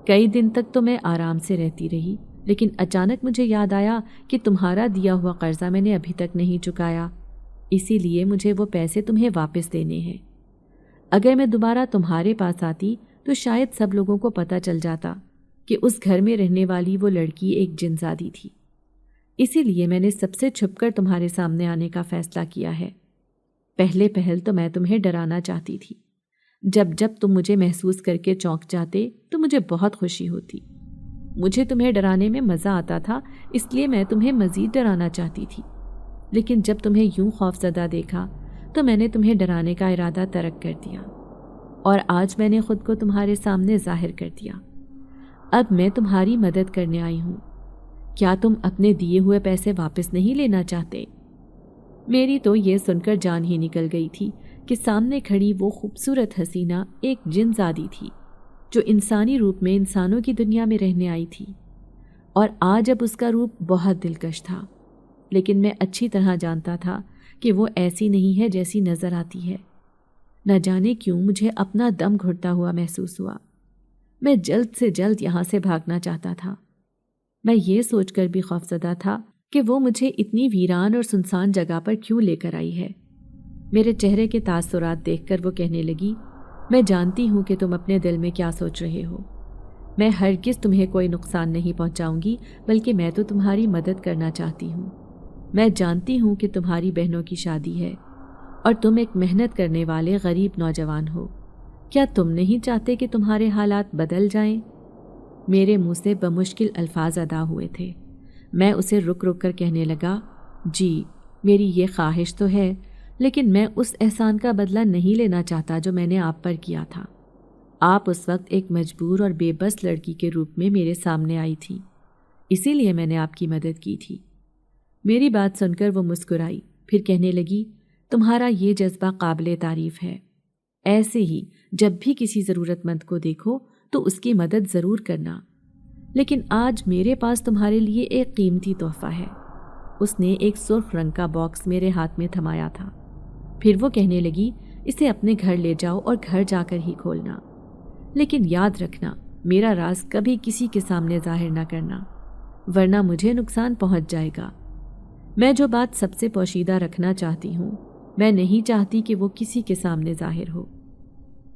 کئی دن تک تو میں آرام سے رہتی رہی، لیکن اچانک مجھے یاد آیا کہ تمہارا دیا ہوا قرضہ میں نے ابھی تک نہیں چکایا، اسی لیے مجھے وہ پیسے تمہیں واپس دینے ہیں۔ اگر میں دوبارہ تمہارے پاس آتی تو شاید سب لوگوں کو پتہ چل جاتا کہ اس گھر میں رہنے والی وہ لڑکی ایک جنزادی تھی۔ اسی لیے میں نے سب سے چھپ کر تمہارے سامنے آنے کا فیصلہ کیا ہے۔ پہلے پہل تو میں تمہیں ڈرانا چاہتی تھی۔ جب تم مجھے محسوس کر کے چونک جاتے تو مجھے بہت خوشی ہوتی۔ مجھے تمہیں ڈرانے میں مزہ آتا تھا، اس لیے میں تمہیں مزید ڈرانا چاہتی تھی، لیکن جب تمہیں یوں خوفزدہ دیکھا تو میں نے تمہیں ڈرانے کا ارادہ ترک کر دیا، اور آج میں نے خود کو تمہارے سامنے ظاہر کر دیا۔ اب میں تمہاری مدد کرنے آئی ہوں۔ کیا تم اپنے دیے ہوئے پیسے واپس نہیں لینا چاہتے؟ میری تو یہ سن کر جان ہی نکل گئی تھی کہ سامنے کھڑی وہ خوبصورت حسینہ ایک جن زادی تھی جو انسانی روپ میں انسانوں کی دنیا میں رہنے آئی تھی، اور آج اب اس کا روپ بہت دلکش تھا، لیکن میں اچھی طرح جانتا تھا کہ وہ ایسی نہیں ہے جیسی نظر آتی ہے۔ نہ جانے کیوں مجھے اپنا دم گھٹتا ہوا محسوس ہوا۔ میں جلد سے جلد یہاں سے بھاگنا چاہتا تھا۔ میں یہ سوچ کر بھی خوفزدہ تھا کہ وہ مجھے اتنی ویران اور سنسان جگہ پر کیوں لے کر آئی ہے۔ میرے چہرے کے تاثرات دیکھ کر وہ کہنے لگی، میں جانتی ہوں کہ تم اپنے دل میں کیا سوچ رہے ہو۔ میں ہرگز تمہیں کوئی نقصان نہیں پہنچاؤں گی، بلکہ میں تو تمہاری مدد کرنا چاہتی ہوں۔ میں جانتی ہوں کہ تمہاری بہنوں کی شادی ہے اور تم ایک محنت کرنے والے غریب نوجوان ہو۔ کیا تم نہیں چاہتے کہ تمہارے حالات بدل جائیں؟ میرے منہ سے بمشکل الفاظ ادا ہوئے تھے۔ میں اسے رک رک کر کہنے لگا، جی میری یہ خواہش تو ہے، لیکن میں اس احسان کا بدلہ نہیں لینا چاہتا جو میں نے آپ پر کیا تھا۔ آپ اس وقت ایک مجبور اور بے بس لڑکی کے روپ میں میرے سامنے آئی تھی، اسی لیے میں نے آپ کی مدد کی تھی۔ میری بات سن کر وہ مسکرائی، پھر کہنے لگی، تمہارا یہ جذبہ قابل تعریف ہے۔ ایسے ہی جب بھی کسی ضرورت مند کو دیکھو تو اس کی مدد ضرور کرنا، لیکن آج میرے پاس تمہارے لیے ایک قیمتی تحفہ ہے۔ اس نے ایک سرخ رنگ کا باکس میرے ہاتھ میں تھمایا تھا، پھر وہ کہنے لگی، اسے اپنے گھر لے جاؤ اور گھر جا کر ہی کھولنا، لیکن یاد رکھنا میرا راز کبھی کسی کے سامنے ظاہر نہ کرنا، ورنہ مجھے نقصان پہنچ جائے گا۔ میں جو بات سب سے پوشیدہ رکھنا چاہتی ہوں، میں نہیں چاہتی کہ وہ کسی کے سامنے ظاہر ہو۔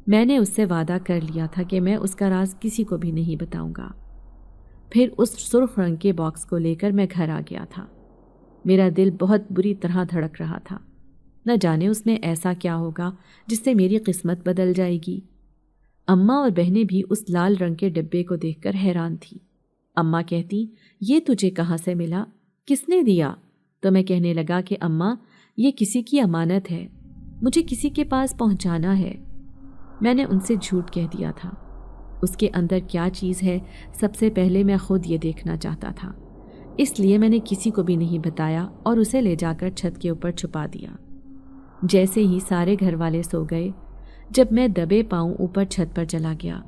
میں نے اس سے وعدہ کر لیا تھا کہ میں اس کا راز کسی کو بھی نہیں بتاؤں گا۔ پھر اس سرخ رنگ کے باکس کو لے کر میں گھر آ گیا تھا۔ میرا دل بہت بری طرح دھڑک رہا تھا، نہ جانے اس میں ایسا کیا ہوگا جس سے میری قسمت بدل جائے گی۔ اماں اور بہنیں بھی اس لال رنگ کے ڈبے کو دیکھ کر حیران تھی۔ اماں کہتی، یہ تجھے کہاں سے ملا؟ کس نے دیا؟ تو میں کہنے لگا کہ اماں یہ کسی کی امانت ہے، مجھے کسی کے پاس پہنچانا ہے۔ میں نے ان سے جھوٹ کہہ دیا تھا۔ اس کے اندر کیا چیز ہے سب سے پہلے میں خود یہ دیکھنا چاہتا تھا، اس لیے میں نے کسی کو بھی نہیں بتایا اور اسے لے جا کر چھت کے اوپر چھپا دیا۔ جیسے ہی سارے گھر والے سو گئے، جب میں دبے پاؤں اوپر چھت پر چلا گیا،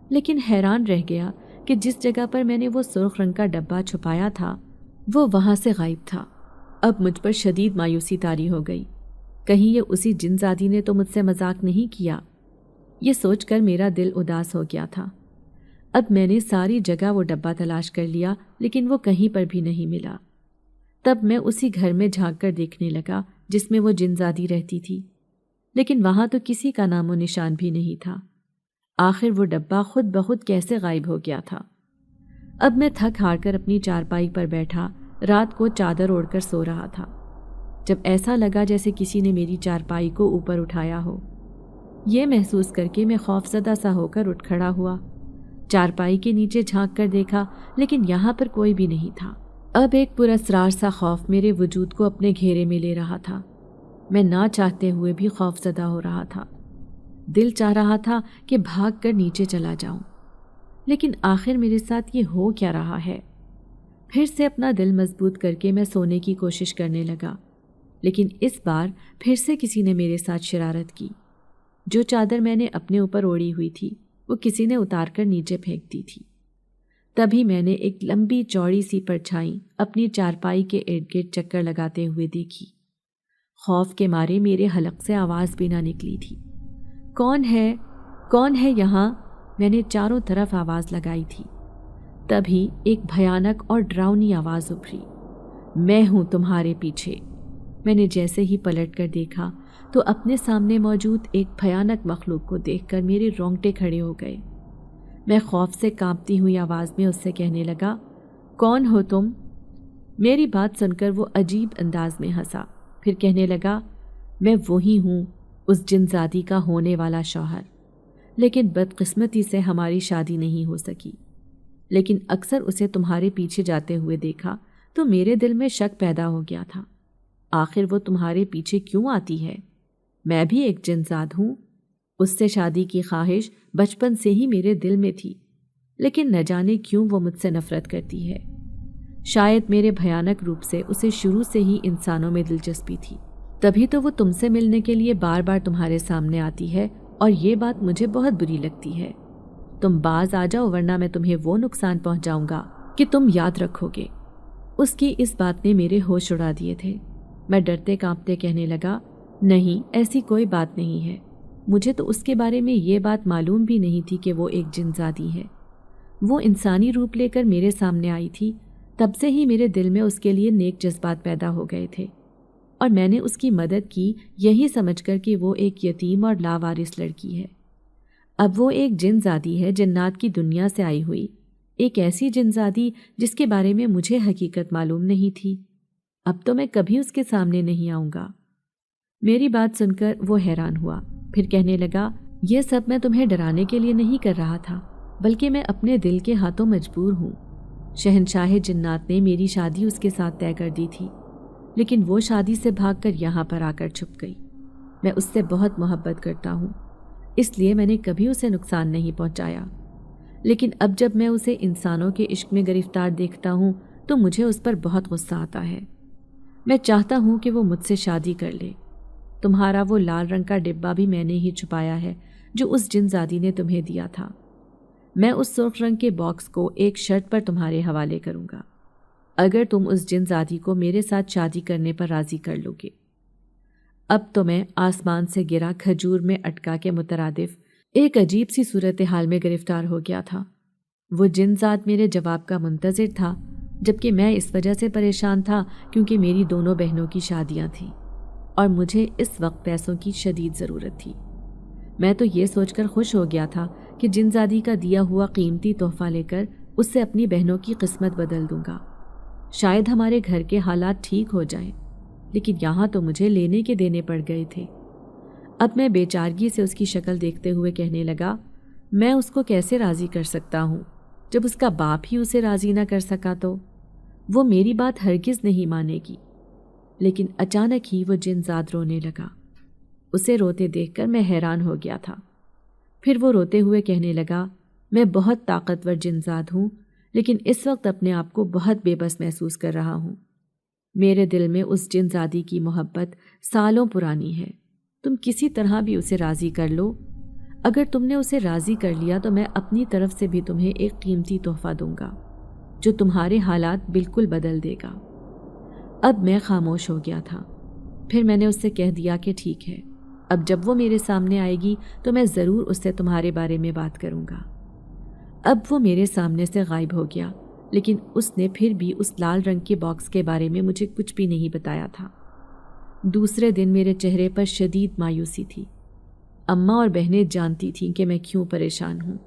لیکن حیران رہ گیا کہ جس جگہ پر میں نے وہ سرخ رنگ کا ڈبہ چھپایا تھا وہ وہاں سے غائب تھا۔ اب مجھ پر شدید مایوسی طاری ہو گئی، کہیں یہ اسی جن زادی نے تو مجھ سے مذاق نہیں کیا۔ یہ سوچ کر میرا دل اداس ہو گیا تھا۔ اب میں نے ساری جگہ وہ ڈبہ تلاش کر لیا، لیکن وہ کہیں پر بھی نہیں ملا۔ تب میں اسی گھر میں جھانک کر دیکھنے لگا جس میں وہ جنزادی رہتی تھی، لیکن وہاں تو کسی کا نام و نشان بھی نہیں تھا۔ آخر وہ ڈبہ خود بخود کیسے غائب ہو گیا تھا؟ اب میں تھک ہار کر اپنی چارپائی پر بیٹھا رات کو چادر اوڑھ کر سو رہا تھا، جب ایسا لگا جیسے کسی نے میری چارپائی کو اوپر اٹھایا ہو۔ یہ محسوس کر کے میں خوف زدہ سا ہو کر اٹھ کھڑا ہوا، چارپائی کے نیچے جھانک کر دیکھا، لیکن یہاں پر کوئی بھی نہیں تھا۔ اب ایک پراسرار سا خوف میرے وجود کو اپنے گھیرے میں لے رہا تھا۔ میں نہ چاہتے ہوئے بھی خوف زدہ ہو رہا تھا۔ دل چاہ رہا تھا کہ بھاگ کر نیچے چلا جاؤں، لیکن آخر میرے ساتھ یہ ہو کیا رہا ہے؟ پھر سے اپنا دل مضبوط کر کے میں سونے کی کوشش کرنے لگا، لیکن اس بار پھر سے کسی نے میرے ساتھ شرارت کی۔ جو چادر میں نے اپنے اوپر اوڑھی ہوئی تھی وہ کسی نے اتار کر نیچے پھینک دی تھی۔ تبھی میں نے ایک لمبی چوڑی سی پرچھائی اپنی چارپائی کے ارد گرد چکر لگاتے ہوئے دیکھی۔ خوف کے مارے میرے حلق سے آواز بھی نہ نکلی تھی۔ کون ہے؟ کون ہے یہاں؟ میں نے چاروں طرف آواز لگائی تھی۔ تبھی ایک بھیانک اور ڈراؤنی آواز ابھری، میں ہوں تمہارے پیچھے۔ میں نے جیسے ہی پلٹ کر دیکھا تو اپنے سامنے موجود ایک بھیانک مخلوق کو دیکھ کر میرے رونگٹے کھڑے ہو گئے۔ میں خوف سے کانپتی ہوئی آواز میں اس سے کہنے لگا، کون ہو تم؟ میری بات سن کر وہ عجیب انداز میں ہنسا، پھر کہنے لگا، میں وہی ہوں، اس جنزادی کا ہونے والا شوہر، لیکن بدقسمتی سے ہماری شادی نہیں ہو سکی۔ لیکن اکثر اسے تمہارے پیچھے جاتے ہوئے دیکھا تو میرے دل میں شک پیدا ہو گیا تھا، آخر وہ تمہارے پیچھے کیوں آتی ہے؟ میں بھی ایک جنزاد ہوں، اس سے شادی کی خواہش بچپن سے ہی میرے دل میں تھی، لیکن نہ جانے کیوں وہ مجھ سے نفرت کرتی ہے۔ شاید میرے بھیانک روپ سے اسے شروع سے ہی انسانوں میں دلچسپی تھی، تبھی تو وہ تم سے ملنے کے لیے بار بار تمہارے سامنے آتی ہے، اور یہ بات مجھے بہت بری لگتی ہے۔ تم باز آ جاؤ ورنہ میں تمہیں وہ نقصان پہنچاؤں گا کہ تم یاد رکھو گے۔ اس کی اس بات نے میرے ہوش اڑا دیے تھے۔ میں ڈرتے کانپتے کہنے لگا، نہیں، ایسی کوئی بات نہیں ہے، مجھے تو اس کے بارے میں یہ بات معلوم بھی نہیں تھی کہ وہ ایک جنزادی ہے۔ وہ انسانی روپ لے کر میرے سامنے آئی تھی، تب سے ہی میرے دل میں اس کے لیے نیک جذبات پیدا ہو گئے تھے، اور میں نے اس کی مدد کی یہی سمجھ کر کہ وہ ایک یتیم اور لاوارث لڑکی ہے۔ اب وہ ایک جنزادی ہے، جنات کی دنیا سے آئی ہوئی، ایک ایسی جنزادی جس کے بارے میں مجھے حقیقت معلوم نہیں تھی۔ اب تو میں کبھی اس کے سامنے نہیں آؤں گا۔ میری بات سن کر وہ حیران ہوا، پھر کہنے لگا، یہ سب میں تمہیں ڈرانے کے لیے نہیں کر رہا تھا، بلکہ میں اپنے دل کے ہاتھوں مجبور ہوں۔ شہنشاہ جنات نے میری شادی اس کے ساتھ طے کر دی تھی، لیکن وہ شادی سے بھاگ کر یہاں پر آ کر چھپ گئی۔ میں اس سے بہت محبت کرتا ہوں، اس لیے میں نے کبھی اسے نقصان نہیں پہنچایا، لیکن اب جب میں اسے انسانوں کے عشق میں گرفتار دیکھتا ہوں تو مجھے اس پر بہت غصہ آتا ہے۔ میں چاہتا ہوں کہ وہ مجھ سے شادی کر لے۔ تمہارا وہ لال رنگ کا ڈبہ بھی میں نے ہی چھپایا ہے جو اس جنزادی نے تمہیں دیا تھا۔ میں اس سرخ رنگ کے باکس کو ایک شرط پر تمہارے حوالے کروں گا، اگر تم اس جنزادی کو میرے ساتھ شادی کرنے پر راضی کر لو گے۔ اب تو میں آسمان سے گرا کھجور میں اٹکا کے مترادف ایک عجیب سی صورتحال میں گرفتار ہو گیا تھا۔ وہ جنزاد میرے جواب کا منتظر تھا، جبکہ میں اس وجہ سے پریشان تھا کیونکہ میری دونوں بہنوں کی شادیاں تھیں اور مجھے اس وقت پیسوں کی شدید ضرورت تھی۔ میں تو یہ سوچ کر خوش ہو گیا تھا کہ جنزادی کا دیا ہوا قیمتی تحفہ لے کر اس سے اپنی بہنوں کی قسمت بدل دوں گا، شاید ہمارے گھر کے حالات ٹھیک ہو جائیں، لیکن یہاں تو مجھے لینے کے دینے پڑ گئے تھے۔ اب میں بے چارگی سے اس کی شکل دیکھتے ہوئے کہنے لگا، میں اس کو کیسے راضی کر سکتا ہوں جب اس کا باپ ہی اسے راضی نہ کر سکا تو وہ میری بات ہرگز نہیں مانے گی۔ لیکن اچانک ہی وہ جنزاد رونے لگا۔ اسے روتے دیکھ کر میں حیران ہو گیا تھا۔ پھر وہ روتے ہوئے کہنے لگا، میں بہت طاقتور جنزاد ہوں، لیکن اس وقت اپنے آپ کو بہت بے بس محسوس کر رہا ہوں۔ میرے دل میں اس جنزادی کی محبت سالوں پرانی ہے، تم کسی طرح بھی اسے راضی کر لو۔ اگر تم نے اسے راضی کر لیا تو میں اپنی طرف سے بھی تمہیں ایک قیمتی تحفہ دوں گا جو تمہارے حالات بالکل بدل دے گا۔ اب میں خاموش ہو گیا تھا۔ پھر میں نے اس سے کہہ دیا کہ ٹھیک ہے، اب جب وہ میرے سامنے آئے گی تو میں ضرور اس سے تمہارے بارے میں بات کروں گا۔ اب وہ میرے سامنے سے غائب ہو گیا، لیکن اس نے پھر بھی اس لال رنگ کے باکس کے بارے میں مجھے کچھ بھی نہیں بتایا تھا۔ دوسرے دن میرے چہرے پر شدید مایوسی تھی۔ اماں اور بہنیں جانتی تھیں کہ میں کیوں پریشان ہوں۔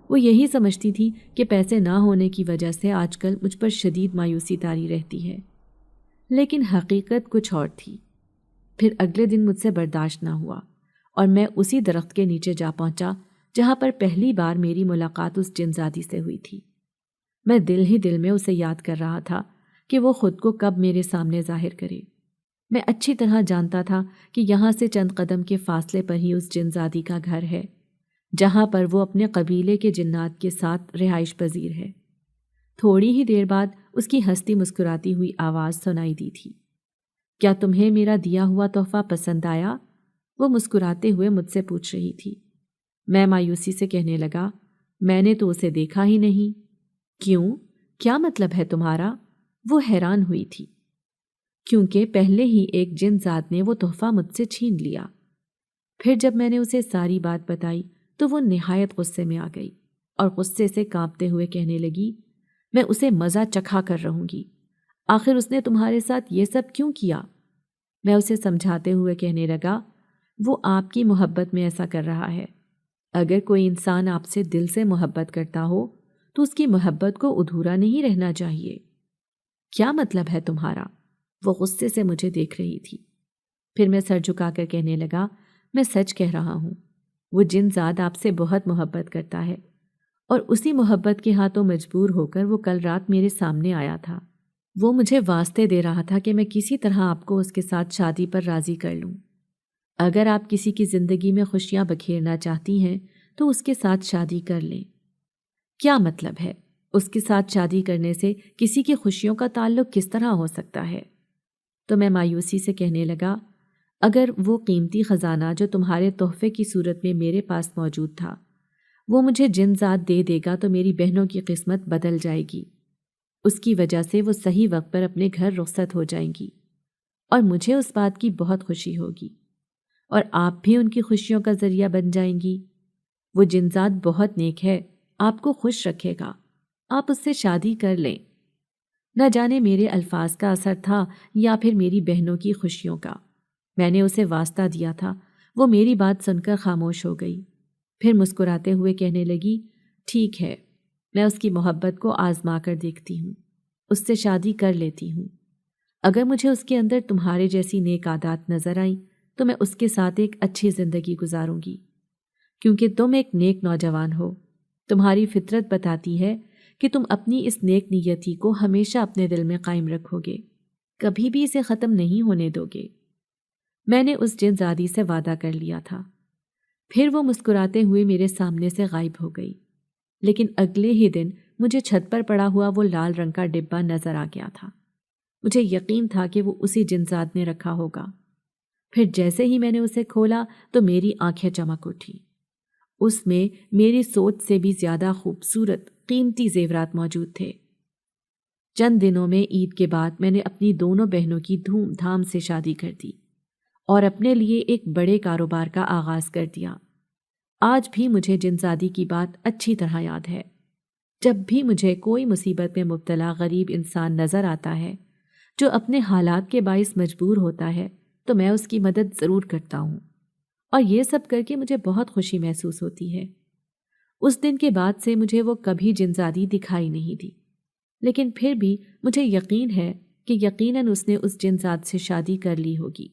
وہ یہی سمجھتی تھی کہ پیسے نہ ہونے کی وجہ سے آج کل مجھ پر شدید مایوسی طاری رہتی ہے، لیکن حقیقت کچھ اور تھی۔ پھر اگلے دن مجھ سے برداشت نہ ہوا اور میں اسی درخت کے نیچے جا پہنچا جہاں پر پہلی بار میری ملاقات اس جنزادی سے ہوئی تھی۔ میں دل ہی دل میں اسے یاد کر رہا تھا کہ وہ خود کو کب میرے سامنے ظاہر کرے۔ میں اچھی طرح جانتا تھا کہ یہاں سے چند قدم کے فاصلے پر ہی اس جنزادی کا گھر ہے، جہاں پر وہ اپنے قبیلے کے جنات کے ساتھ رہائش پذیر ہے۔ تھوڑی ہی دیر بعد اس کی ہنستی مسکراتی ہوئی آواز سنائی دی تھی۔ کیا تمہیں میرا دیا ہوا تحفہ پسند آیا؟ وہ مسکراتے ہوئے مجھ سے پوچھ رہی تھی۔ میں مایوسی سے کہنے لگا، میں نے تو اسے دیکھا ہی نہیں۔ کیوں؟ کیا مطلب ہے تمہارا؟ وہ حیران ہوئی تھی، کیونکہ پہلے ہی ایک جن ذات نے وہ تحفہ مجھ سے چھین لیا۔ پھر جب میں نے اسے ساری بات بتائی تو وہ نہایت غصے میں آ گئی اور غصے سے کانپتے ہوئے کہنے لگی، میں اسے مزہ چکھا کر رہوں گی۔ آخر اس نے تمہارے ساتھ یہ سب کیوں کیا؟ میں اسے سمجھاتے ہوئے کہنے لگا، وہ آپ کی محبت میں ایسا کر رہا ہے۔ اگر کوئی انسان آپ سے دل سے محبت کرتا ہو تو اس کی محبت کو ادھورا نہیں رہنا چاہیے۔ کیا مطلب ہے تمہارا؟ وہ غصے سے مجھے دیکھ رہی تھی۔ پھر میں سر جھکا کر کہنے لگا، میں سچ کہہ رہا ہوں، وہ جن ذات آپ سے بہت محبت کرتا ہے اور اسی محبت کے ہاتھوں مجبور ہو کر وہ کل رات میرے سامنے آیا تھا۔ وہ مجھے واسطے دے رہا تھا کہ میں کسی طرح آپ کو اس کے ساتھ شادی پر راضی کر لوں۔ اگر آپ کسی کی زندگی میں خوشیاں بکھیرنا چاہتی ہیں تو اس کے ساتھ شادی کر لیں۔ کیا مطلب ہے؟ اس کے ساتھ شادی کرنے سے کسی کی خوشیوں کا تعلق کس طرح ہو سکتا ہے؟ تو میں مایوسی سے کہنے لگا، اگر وہ قیمتی خزانہ جو تمہارے تحفے کی صورت میں میرے پاس موجود تھا وہ مجھے جن ذات دے دے گا تو میری بہنوں کی قسمت بدل جائے گی۔ اس کی وجہ سے وہ صحیح وقت پر اپنے گھر رخصت ہو جائیں گی اور مجھے اس بات کی بہت خوشی ہوگی اور آپ بھی ان کی خوشیوں کا ذریعہ بن جائیں گی۔ وہ جن ذات بہت نیک ہے، آپ کو خوش رکھے گا، آپ اس سے شادی کر لیں۔ نہ جانے میرے الفاظ کا اثر تھا یا پھر میری بہنوں کی خوشیوں کا۔ میں نے اسے واسطہ دیا تھا، وہ میری بات سن کر خاموش ہو گئی۔ پھر مسکراتے ہوئے کہنے لگی، ٹھیک ہے، میں اس کی محبت کو آزما کر دیکھتی ہوں، اس سے شادی کر لیتی ہوں۔ اگر مجھے اس کے اندر تمہارے جیسی نیک عادات نظر آئیں تو میں اس کے ساتھ ایک اچھی زندگی گزاروں گی، کیونکہ تم ایک نیک نوجوان ہو۔ تمہاری فطرت بتاتی ہے کہ تم اپنی اس نیک نیتی کو ہمیشہ اپنے دل میں قائم رکھو گے، کبھی بھی اسے ختم نہیں ہونے دو گے۔ میں نے اس جن زادی سے وعدہ کر لیا تھا۔ پھر وہ مسکراتے ہوئے میرے سامنے سے غائب ہو گئی، لیکن اگلے ہی دن مجھے چھت پر پڑا ہوا وہ لال رنگ کا ڈبہ نظر آ گیا تھا۔ مجھے یقین تھا کہ وہ اسی جنزاد نے رکھا ہوگا۔ پھر جیسے ہی میں نے اسے کھولا تو میری آنکھیں چمک اٹھی۔ اس میں میری سوچ سے بھی زیادہ خوبصورت قیمتی زیورات موجود تھے۔ چند دنوں میں عید کے بعد میں نے اپنی دونوں بہنوں کی دھوم دھام سے شادی کر دی اور اپنے لیے ایک بڑے کاروبار کا آغاز کر دیا۔ آج بھی مجھے جنزادی کی بات اچھی طرح یاد ہے۔ جب بھی مجھے کوئی مصیبت میں مبتلا غریب انسان نظر آتا ہے جو اپنے حالات کے باعث مجبور ہوتا ہے تو میں اس کی مدد ضرور کرتا ہوں، اور یہ سب کر کے مجھے بہت خوشی محسوس ہوتی ہے۔ اس دن کے بعد سے مجھے وہ کبھی جنزادی دکھائی نہیں دی، لیکن پھر بھی مجھے یقین ہے کہ یقیناً اس نے اس جنزاد سے شادی کر لی ہوگی۔